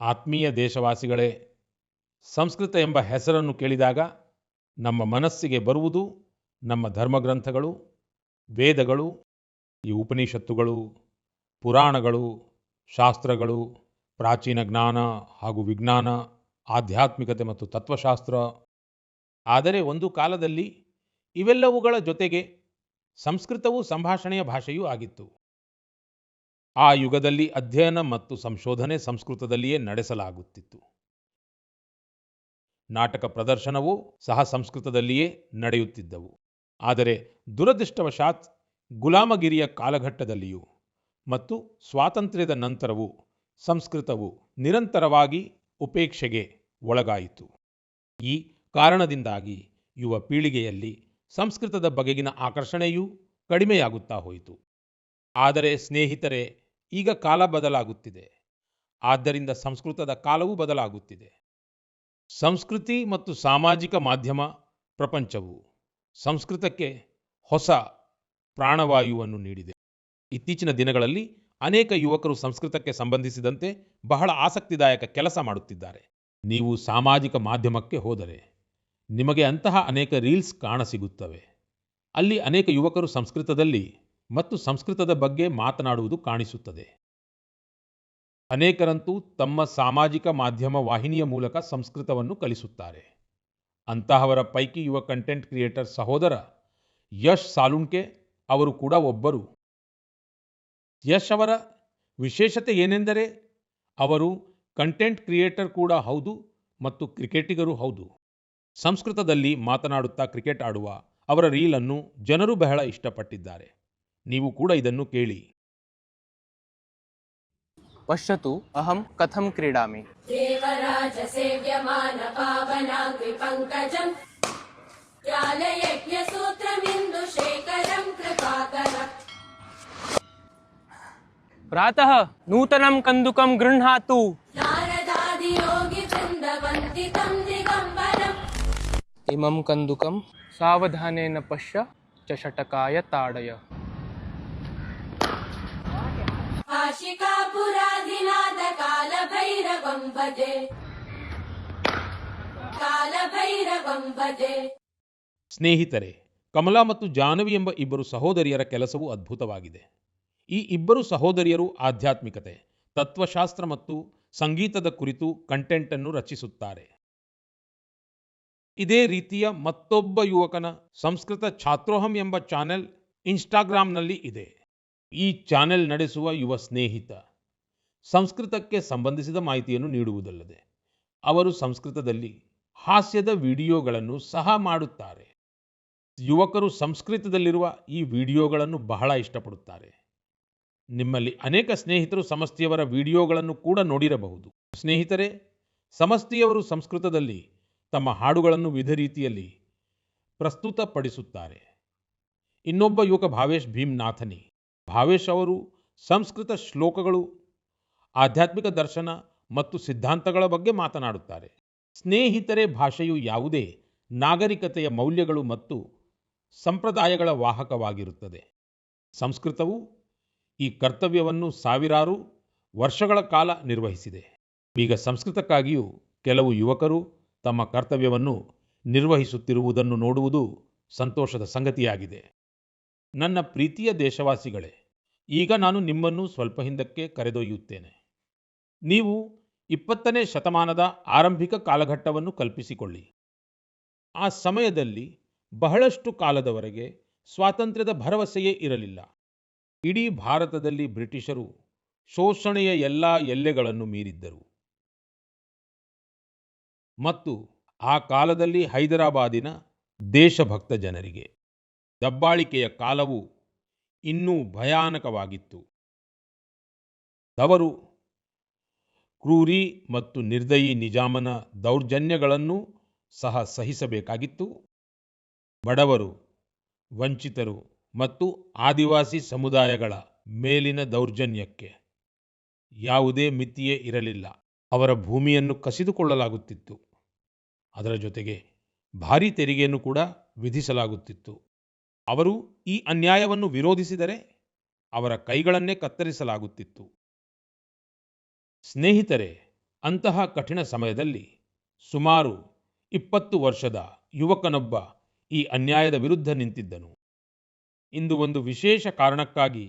ಆತ್ಮೀಯ ದೇಶವಾಸಿಗಳೇ, ಸಂಸ್ಕೃತ ಎಂಬ ಹೆಸರನ್ನು ಕೇಳಿದಾಗ ನಮ್ಮ ಮನಸ್ಸಿಗೆ ಬರುವುದು ನಮ್ಮ ಧರ್ಮಗ್ರಂಥಗಳು, ವೇದಗಳು, ಈ ಉಪನಿಷತ್ತುಗಳು, ಪುರಾಣಗಳು, ಶಾಸ್ತ್ರಗಳು, ಪ್ರಾಚೀನ ಜ್ಞಾನ ಹಾಗೂ ವಿಜ್ಞಾನ, ಆಧ್ಯಾತ್ಮಿಕತೆ ಮತ್ತು ತತ್ವಶಾಸ್ತ್ರ. ಆದರೆ ಒಂದು ಕಾಲದಲ್ಲಿ ಇವೆಲ್ಲವುಗಳ ಜೊತೆಗೆ ಸಂಸ್ಕೃತವು ಸಂಭಾಷಣೆಯ ಭಾಷೆಯೂ ಆಗಿತ್ತು. ಆ ಯುಗದಲ್ಲಿ ಅಧ್ಯಯನ ಮತ್ತು ಸಂಶೋಧನೆ ಸಂಸ್ಕೃತದಲ್ಲಿಯೇ ನಡೆಸಲಾಗುತ್ತಿತ್ತು. ನಾಟಕ ಪ್ರದರ್ಶನವೂ ಸಹ ಸಂಸ್ಕೃತದಲ್ಲಿಯೇ ನಡೆಯುತ್ತಿದ್ದವು. ಆದರೆ ದುರದೃಷ್ಟವಶಾತ್ ಗುಲಾಮಗಿರಿಯ ಕಾಲಘಟ್ಟದಲ್ಲಿಯೂ ಮತ್ತು ಸ್ವಾತಂತ್ರ್ಯದ ನಂತರವೂ ಸಂಸ್ಕೃತವು ನಿರಂತರವಾಗಿ ಉಪೇಕ್ಷೆಗೆ ಒಳಗಾಯಿತು. ಈ ಕಾರಣದಿಂದಾಗಿ ಯುವ ಪೀಳಿಗೆಯಲ್ಲಿ ಸಂಸ್ಕೃತದ ಬಗೆಗಿನ ಆಕರ್ಷಣೆಯೂ ಕಡಿಮೆಯಾಗುತ್ತಾ ಹೋಯಿತು. ಆದರೆ ಸ್ನೇಹಿತರೆ, ಈಗ ಕಾಲ ಬದಲಾಗುತ್ತಿದೆ. ಆದ್ದರಿಂದ ಸಂಸ್ಕೃತದ ಕಾಲವೂ ಬದಲಾಗುತ್ತಿದೆ. ಸಂಸ್ಕೃತಿ ಮತ್ತು ಸಾಮಾಜಿಕ ಮಾಧ್ಯಮ ಪ್ರಪಂಚವು ಸಂಸ್ಕೃತಕ್ಕೆ ಹೊಸ ಪ್ರಾಣವಾಯುವನ್ನು ನೀಡಿದೆ. ಇತ್ತೀಚಿನ ದಿನಗಳಲ್ಲಿ ಅನೇಕ ಯುವಕರು ಸಂಸ್ಕೃತಕ್ಕೆ ಸಂಬಂಧಿಸಿದಂತೆ ಬಹಳ ಆಸಕ್ತಿದಾಯಕ ಕೆಲಸ ಮಾಡುತ್ತಿದ್ದಾರೆ. ನೀವು ಸಾಮಾಜಿಕ ಮಾಧ್ಯಮಕ್ಕೆ ಹೋದರೆ ನಿಮಗೆ ಅಂತಹ ಅನೇಕ ರೀಲ್ಸ್ ಕಾಣಸಿಗುತ್ತವೆ. ಅಲ್ಲಿ ಅನೇಕ ಯುವಕರು ಸಂಸ್ಕೃತದಲ್ಲಿ ಮತ್ತು ಸಂಸ್ಕೃತದ ಬಗ್ಗೆ ಮಾತನಾಡುವುದು ಕಾಣಿಸುತ್ತದೆ. ಅನೇಕರಂತೂ ತಮ್ಮ ಸಾಮಾಜಿಕ ಮಾಧ್ಯಮ ವಾಹಿನಿಯ ಮೂಲಕ ಸಂಸ್ಕೃತವನ್ನು ಕಲಿಸುತ್ತಾರೆ. ಅಂತಹವರ ಪೈಕಿ ಯುವ ಕಂಟೆಂಟ್ ಕ್ರಿಯೇಟರ್ ಸಹೋದರ ಯಶ್ ಸಾಲುಂಕೆ ಅವರು ಕೂಡ ಒಬ್ಬರು. ಯಶ್ ಅವರ ವಿಶೇಷತೆ ಏನೆಂದರೆ ಅವರು ಕಂಟೆಂಟ್ ಕ್ರಿಯೇಟರ್ ಕೂಡ ಹೌದು ಮತ್ತು ಕ್ರಿಕೆಟಿಗರೂ ಹೌದು. ಸಂಸ್ಕೃತದಲ್ಲಿ ಮಾತನಾಡುತ್ತಾ ಕ್ರಿಕೆಟ್ ಆಡುವ ಅವರ ರೀಲನ್ನು ಜನರು ಬಹಳ ಇಷ್ಟಪಟ್ಟಿದ್ದಾರೆ. ನೀವು ಕೂಡ ಇದನ್ನು ಕೇಳಿ. ಪಶ್ಯತು ಅಹಂ ಕಥಂ ಕ್ರೀಡಾಮಿ. ದೇವರಾಜ ಸೇವ್ಯಮಾನ ಪಾವನಾಂಗ್ರಿ ಪಂಕಜಂ ಜ್ಞಾನಯಜ್ಞ ಸೂತ್ರಮಿಂದು ಶೇಖರಂ ಕೃಪಾಕರ. ಪ್ರಾತಃ ನೂತನಂ ಕಂದುಕಂ ಗೃಹ್ಣಾತು. ನಾರದಾದಿ ಯೋಗಿ ವೃಂದವಂತಿತಂ ದಿಗಂಬರಂ. ಇಮಂ ಕಂದುಕಂ ಸಾವಧಾನೇನ ಪಶ್ಯ ಚಷಟಕಾಯ ತಾಡಯ. ಆಶಿಕಾಪುರಾಧಿನಾಥ ಕಾಲಭೈರವಂ ಭಜೆ ಕಾಲಭೈರವಂ ಭಜೆ. ಸ್ನೇಹಿತರೆ, ಕಮಲಾ ಮತ್ತು ಜಾಹ್ನವಿ ಎಂಬ ಇಬ್ಬರು ಸಹೋದರಿಯರ ಕೆಲಸವು ಅದ್ಭುತವಾಗಿದೆ. ಈ ಇಬ್ಬರು ಸಹೋದರಿಯರು ಆಧ್ಯಾತ್ಮಿಕತೆ, ತತ್ವಶಾಸ್ತ್ರ ಮತ್ತು ಸಂಗೀತದ ಕುರಿತು ಕಂಟೆಂಟ್ ಅನ್ನು ರಚಿಸುತ್ತಾರೆ. ಇದೇ ರೀತಿಯ ಮತ್ತೊಬ್ಬ ಯುವಕನ ಸಂಸ್ಕೃತ ಛಾತ್ರೋಹಂ ಎಂಬ ಚಾನೆಲ್ ಇನ್ಸ್ಟಾಗ್ರಾಂನಲ್ಲಿ ಇದೆ. ಈ ಚಾನೆಲ್ ನಡೆಸುವ ಯುವ ಸ್ನೇಹಿತ ಸಂಸ್ಕೃತಕ್ಕೆ ಸಂಬಂಧಿಸಿದ ಮಾಹಿತಿಯನ್ನು ನೀಡುವುದಲ್ಲದೆ ಅವರು ಸಂಸ್ಕೃತದಲ್ಲಿ ಹಾಸ್ಯದ ವಿಡಿಯೋಗಳನ್ನು ಸಹ ಮಾಡುತ್ತಾರೆ. ಯುವಕರು ಸಂಸ್ಕೃತದಲ್ಲಿರುವ ಈ ವಿಡಿಯೋಗಳನ್ನು ಬಹಳ ಇಷ್ಟಪಡುತ್ತಾರೆ. ನಿಮ್ಮಲ್ಲಿ ಅನೇಕ ಸ್ನೇಹಿತರು ಸಮಸ್ತಿಯವರ ವಿಡಿಯೋಗಳನ್ನು ಕೂಡ ನೋಡಿರಬಹುದು. ಸ್ನೇಹಿತರೆ, ಸಮಸ್ತಿಯವರು ಸಂಸ್ಕೃತದಲ್ಲಿ ತಮ್ಮ ಹಾಡುಗಳನ್ನು ವಿವಿಧ ರೀತಿಯಲ್ಲಿ ಪ್ರಸ್ತುತಪಡಿಸುತ್ತಾರೆ. ಇನ್ನೊಬ್ಬ ಯುವಕ ಭಾವೇಶ್ ಭೀಮ್ನಾಥನಿ. ಭಾವೇಶ್ ಅವರು ಸಂಸ್ಕೃತ ಶ್ಲೋಕಗಳು, ಆಧ್ಯಾತ್ಮಿಕ ದರ್ಶನ ಮತ್ತು ಸಿದ್ಧಾಂತಗಳ ಬಗ್ಗೆ ಮಾತನಾಡುತ್ತಾರೆ. ಸ್ನೇಹಿತರೆ, ಭಾಷೆಯು ಯಾವುದೇ ನಾಗರಿಕತೆಯ ಮೌಲ್ಯಗಳು ಮತ್ತು ಸಂಪ್ರದಾಯಗಳ ವಾಹಕವಾಗಿರುತ್ತದೆ. ಸಂಸ್ಕೃತವು ಈ ಕರ್ತವ್ಯವನ್ನು ಸಾವಿರಾರು ವರ್ಷಗಳ ಕಾಲ ನಿರ್ವಹಿಸಿದೆ. ಈಗ ಸಂಸ್ಕೃತಕ್ಕಾಗಿಯೂ ಕೆಲವು ಯುವಕರು ತಮ್ಮ ಕರ್ತವ್ಯವನ್ನು ನಿರ್ವಹಿಸುತ್ತಿರುವುದನ್ನು ನೋಡುವುದು ಸಂತೋಷದ ಸಂಗತಿಯಾಗಿದೆ. ನನ್ನ ಪ್ರೀತಿಯ ದೇಶವಾಸಿಗಳೇ, ಈಗ ನಾನು ನಿಮ್ಮನ್ನು ಸ್ವಲ್ಪ ಹಿಂದಕ್ಕೆ ಕರೆದೊಯ್ಯುತ್ತೇನೆ. ನೀವು 20ನೇ ಶತಮಾನದ ಆರಂಭಿಕ ಕಾಲಘಟ್ಟವನ್ನು ಕಲ್ಪಿಸಿಕೊಳ್ಳಿ. ಆ ಸಮಯದಲ್ಲಿ ಬಹಳಷ್ಟು ಕಾಲದವರೆಗೆ ಸ್ವಾತಂತ್ರ್ಯದ ಭರವಸೆಯೇ ಇರಲಿಲ್ಲ. ಇಡೀ ಭಾರತದಲ್ಲಿ ಬ್ರಿಟಿಷರು ಶೋಷಣೆಯ ಎಲ್ಲ ಎಲ್ಲೆಗಳನ್ನು ಮೀರಿದ್ದರು ಮತ್ತು ಆ ಕಾಲದಲ್ಲಿ ಹೈದರಾಬಾದಿನ ದೇಶಭಕ್ತ ಜನರಿಗೆ ದಬ್ಬಾಳಿಕೆಯ ಕಾಲವು ಇನ್ನೂ ಭಯಾನಕವಾಗಿತ್ತು. ಅವರು ಕ್ರೂರಿ ಮತ್ತು ನಿರ್ದಯಿ ನಿಜಾಮನ ದೌರ್ಜನ್ಯಗಳನ್ನು ಸಹ ಸಹಿಸಬೇಕಾಗಿತ್ತು. ಬಡವರು, ವಂಚಿತರು ಮತ್ತು ಆದಿವಾಸಿ ಸಮುದಾಯಗಳ ಮೇಲಿನ ದೌರ್ಜನ್ಯಕ್ಕೆ ಯಾವುದೇ ಮಿತಿಯೇ ಇರಲಿಲ್ಲ. ಅವರ ಭೂಮಿಯನ್ನು ಕಸಿದುಕೊಳ್ಳಲಾಗುತ್ತಿತ್ತು. ಅದರ ಜೊತೆಗೆ ಭಾರೀ ತೆರಿಗೆಯನ್ನು ಕೂಡ ವಿಧಿಸಲಾಗುತ್ತಿತ್ತು. ಅವರು ಈ ಅನ್ಯಾಯವನ್ನು ವಿರೋಧಿಸಿದರೆ ಅವರ ಕೈಗಳನ್ನೇ ಕತ್ತರಿಸಲಾಗುತ್ತಿತ್ತು. ಸ್ನೇಹಿತರೆ, ಅಂತಹ ಕಠಿಣ ಸಮಯದಲ್ಲಿ ಸುಮಾರು 20 ವರ್ಷದ ಯುವಕನೊಬ್ಬ ಈ ಅನ್ಯಾಯದ ವಿರುದ್ಧ ನಿಂತಿದ್ದನು. ಇಂದು ಒಂದು ವಿಶೇಷ ಕಾರಣಕ್ಕಾಗಿ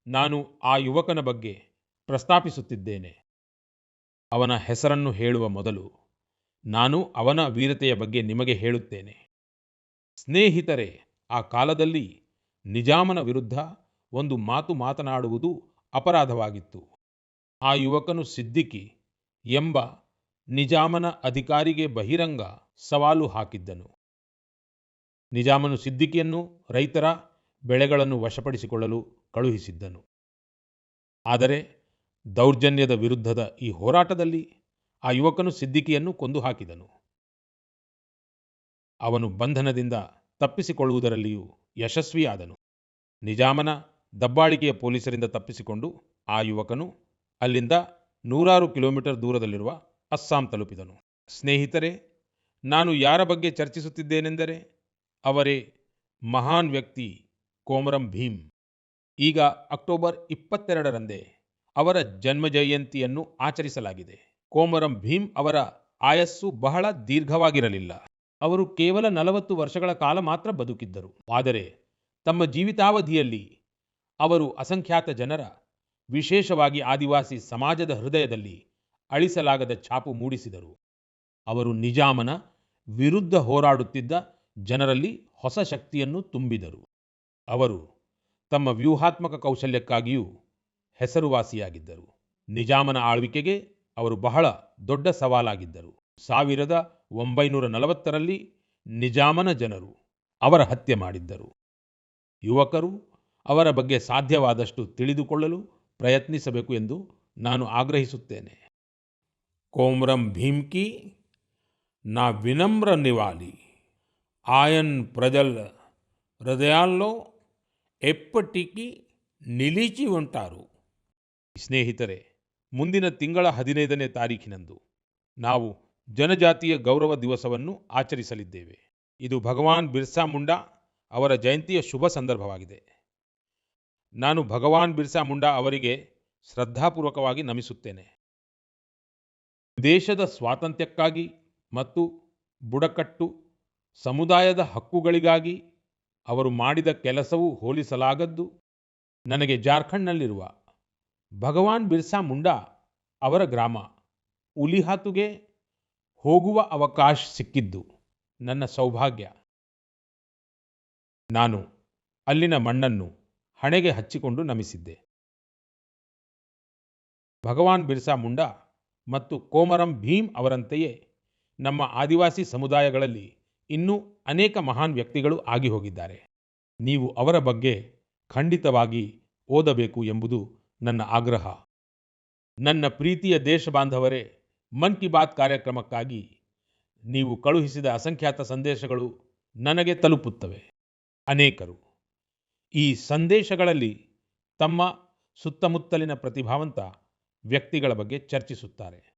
ನಾನು ಆ ಯುವಕನ ಬಗ್ಗೆ ಪ್ರಸ್ತಾಪಿಸುತ್ತಿದ್ದೇನೆ. ಅವನ ಹೆಸರನ್ನು ಹೇಳುವ ಮೊದಲು ನಾನು ಅವನ ವೀರತೆಯ ಬಗ್ಗೆ ನಿಮಗೆ ಹೇಳುತ್ತೇನೆ. ಸ್ನೇಹಿತರೆ, ಆ ಕಾಲದಲ್ಲಿ ನಿಜಾಮನ ವಿರುದ್ಧ ಒಂದು ಮಾತು ಮಾತನಾಡುವುದು ಅಪರಾಧವಾಗಿತ್ತು. ಆ ಯುವಕನು ಸಿದ್ದಿಕಿ ಎಂಬ ನಿಜಾಮನ ಅಧಿಕಾರಿಗೆ ಬಹಿರಂಗ ಸವಾಲು ಹಾಕಿದ್ದನು. ನಿಜಾಮನು ಸಿದ್ದಿಕಿಯನ್ನು ರೈತರ ಬೆಳೆಗಳನ್ನು ವಶಪಡಿಸಿಕೊಳ್ಳಲು ಕಳುಹಿಸಿದ್ದನು. ಆದರೆ ದೌರ್ಜನ್ಯದ ವಿರುದ್ಧದ ಈ ಹೋರಾಟದಲ್ಲಿ ಆ ಯುವಕನು ಸಿದ್ದಿಕಿಯನ್ನು ಕೊಂದು ಹಾಕಿದನು. ಅವನು ಬಂಧನದಿಂದ ತಪ್ಪಿಸಿಕೊಳ್ಳುವುದರಲ್ಲಿಯೂ ಯಶಸ್ವಿಯಾದನು. ನಿಜಾಮನ ದಬ್ಬಾಳಿಕೆಯ ಪೊಲೀಸರಿಂದ ತಪ್ಪಿಸಿಕೊಂಡು ಆ ಯುವಕನು ಅಲ್ಲಿಂದ 100 ಕಿಲೋಮೀಟರ್ ದೂರದಲ್ಲಿರುವ ಅಸ್ಸಾಂ ತಲುಪಿದನು. ಸ್ನೇಹಿತರೆ, ನಾನು ಯಾರ ಬಗ್ಗೆ ಚರ್ಚಿಸುತ್ತಿದ್ದೇನೆಂದರೆ ಅವರೇ ಮಹಾನ್ ವ್ಯಕ್ತಿ ಕೊಮರಂ ಭೀಮ್. ಈಗ ಅಕ್ಟೋಬರ್ 22ರಂದೇ ಅವರ ಜನ್ಮ ಜಯಂತಿಯನ್ನು ಆಚರಿಸಲಾಗಿದೆ. ಕೊಮರಂ ಭೀಮ್ ಅವರ ಆಯಸ್ಸು ಬಹಳ ದೀರ್ಘವಾಗಿರಲಿಲ್ಲ. ಅವರು ಕೇವಲ 40 ವರ್ಷಗಳ ಕಾಲ ಮಾತ್ರ ಬದುಕಿದ್ದರು. ಆದರೆ ತಮ್ಮ ಜೀವಿತಾವಧಿಯಲ್ಲಿ ಅವರು ಅಸಂಖ್ಯಾತ ಜನರ, ವಿಶೇಷವಾಗಿ ಆದಿವಾಸಿ ಸಮಾಜದ ಹೃದಯದಲ್ಲಿ ಅಳಿಸಲಾಗದ ಛಾಪು ಮೂಡಿಸಿದರು. ಅವರು ನಿಜಾಮನ ವಿರುದ್ಧ ಹೋರಾಡುತ್ತಿದ್ದ ಜನರಲ್ಲಿ ಹೊಸ ಶಕ್ತಿಯನ್ನು ತುಂಬಿದರು. ಅವರು ತಮ್ಮ ವ್ಯೂಹಾತ್ಮಕ ಕೌಶಲ್ಯಕ್ಕಾಗಿಯೂ ಹೆಸರುವಾಸಿಯಾಗಿದ್ದರು. ನಿಜಾಮನ ಆಳ್ವಿಕೆಗೆ ಅವರು ಬಹಳ ದೊಡ್ಡ ಸವಾಲಾಗಿದ್ದರು. 1940ರಲ್ಲಿ ನಿಜಾಮನ ಜನರು ಅವರ ಹತ್ಯೆ ಮಾಡಿದ್ದರು. ಯುವಕರು ಅವರ ಬಗ್ಗೆ ಸಾಧ್ಯವಾದಷ್ಟು ತಿಳಿದುಕೊಳ್ಳಲು ಪ್ರಯತ್ನಿಸಬೇಕು ಎಂದು ನಾನು ಆಗ್ರಹಿಸುತ್ತೇನೆ. ಕೊಮರಂ ಭೀಮ್ ಕಿ ನಾ ವಿನಮ್ರ ನಿವಾಲಿ ఆయన్ ప్రజల హృదయాల్లో ఎప్పటికీ నిలిచి ఉంటారు. ಸ್ನೇಹಿತರೆ, ಮುಂದಿನ ತಿಂಗಳ 15ನೇ ತಾರೀಖಿನಂದು ನಾವು ಜನಜಾತಿಯ ಗೌರವ ದಿವಸವನ್ನು ಆಚರಿಸಲಿದ್ದೇವೆ. ಇದು ಭಗವಾನ್ ಬಿರ್ಸಾ ಮುಂಡಾ ಅವರ ಜಯಂತಿಯ ಶುಭ ಸಂದರ್ಭವಾಗಿದೆ. ನಾನು ಭಗವಾನ್ ಬಿರ್ಸಾ ಮುಂಡಾ ಅವರಿಗೆ ಶ್ರದ್ಧಾಪೂರ್ವಕವಾಗಿ ನಮಿಸುತ್ತೇನೆ. ದೇಶದ ಸ್ವಾತಂತ್ರ್ಯಕ್ಕಾಗಿ ಮತ್ತು ಬುಡಕಟ್ಟು ಸಮುದಾಯದ ಹಕ್ಕುಗಳಿಗಾಗಿ ಅವರು ಮಾಡಿದ ಕೆಲಸವು ಹೋಲಿಸಲಾಗದ್ದು. ನನಗೆ ಜಾರ್ಖಂಡ್ನಲ್ಲಿರುವ ಭಗವಾನ್ ಬಿರ್ಸಾ ಮುಂಡಾ ಅವರ ಗ್ರಾಮ ಉಲಿಹಾತುಗೆ ಹೋಗುವ ಅವಕಾಶ ಸಿಕ್ಕಿದ್ದು ನನ್ನ ಸೌಭಾಗ್ಯ. ನಾನು ಅಲ್ಲಿನ ಮಣ್ಣನ್ನು ಹಣೆಗೆ ಹಚ್ಚಿಕೊಂಡು ನಮಿಸಿದ್ದೆ. ಭಗವಾನ್ ಬಿರ್ಸಾ ಮುಂಡಾ ಮತ್ತು ಕೊಮರಂ ಭೀಮ್ ಅವರಂತೆಯೇ ನಮ್ಮ ಆದಿವಾಸಿ ಸಮುದಾಯಗಳಲ್ಲಿ ಇನ್ನೂ ಅನೇಕ ಮಹಾನ್ ವ್ಯಕ್ತಿಗಳು ಆಗಿ ಹೋಗಿದ್ದಾರೆ. ನೀವು ಅವರ ಬಗ್ಗೆ ಖಂಡಿತವಾಗಿ ಓದಬೇಕು ಎಂಬುದು ನನ್ನ ಆಗ್ರಹ. ನನ್ನ ಪ್ರೀತಿಯ ದೇಶ ಬಾಂಧವರೇ, ಮನ್ ಕಿ ಬಾತ್ ಕಾರ್ಯಕ್ರಮಕ್ಕಾಗಿ ನೀವು ಕಳುಹಿಸಿದ ಅಸಂಖ್ಯಾತ ಸಂದೇಶಗಳು ನನಗೆ ತಲುಪುತ್ತವೆ. ಅನೇಕರು ಈ ಸಂದೇಶಗಳಲ್ಲಿ ತಮ್ಮ ಸುತ್ತಮುತ್ತಲಿನ ಪ್ರತಿಭಾವಂತ ವ್ಯಕ್ತಿಗಳ ಬಗ್ಗೆ ಚರ್ಚಿಸುತ್ತಾರೆ.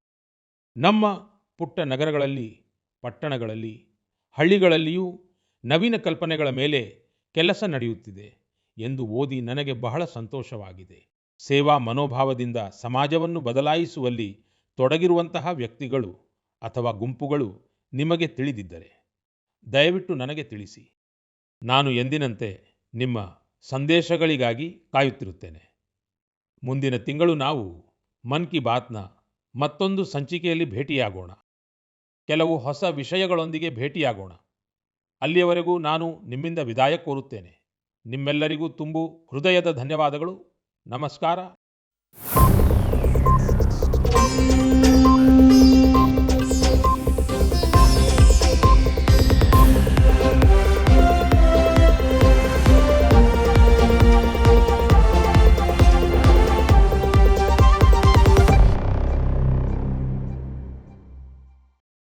ನಮ್ಮ ಪುಟ್ಟ ನಗರಗಳಲ್ಲಿ, ಪಟ್ಟಣಗಳಲ್ಲಿ, ಹಳ್ಳಿಗಳಲ್ಲಿಯೂ ನವೀನ ಕಲ್ಪನೆಗಳ ಮೇಲೆ ಕೆಲಸ ನಡೆಯುತ್ತಿದೆ ಎಂದು ಓದಿ ನನಗೆ ಬಹಳ ಸಂತೋಷವಾಗಿದೆ. ಸೇವಾ ಮನೋಭಾವದಿಂದ ಸಮಾಜವನ್ನು ಬದಲಾಯಿಸುವಲ್ಲಿ ತೊಡಗಿರುವಂತಹ ವ್ಯಕ್ತಿಗಳು ಅಥವಾ ಗುಂಪುಗಳು ನಿಮಗೆ ತಿಳಿದಿದ್ದರೆ ದಯವಿಟ್ಟು ನನಗೆ ತಿಳಿಸಿ. ನಾನು ಎಂದಿನಂತೆ ನಿಮ್ಮ ಸಂದೇಶಗಳಿಗಾಗಿ ಕಾಯುತ್ತಿರುತ್ತೇನೆ. ಮುಂದಿನ ತಿಂಗಳು ನಾವು ಮನ್ ಕಿ ಬಾತ್ನ ಮತ್ತೊಂದು ಸಂಚಿಕೆಯಲ್ಲಿ ಭೇಟಿಯಾಗೋಣ. ಕೆಲವು ಹೊಸ ವಿಷಯಗಳೊಂದಿಗೆ ಭೇಟಿಯಾಗೋಣ. ಅಲ್ಲಿಯವರೆಗೂ ನಾನು ನಿಮ್ಮಿಂದ ವಿದಾಯ ಕೋರುತ್ತೇನೆ. ನಿಮ್ಮೆಲ್ಲರಿಗೂ ತುಂಬು ಹೃದಯದ ಧನ್ಯವಾದಗಳು. ನಮಸ್ಕಾರ.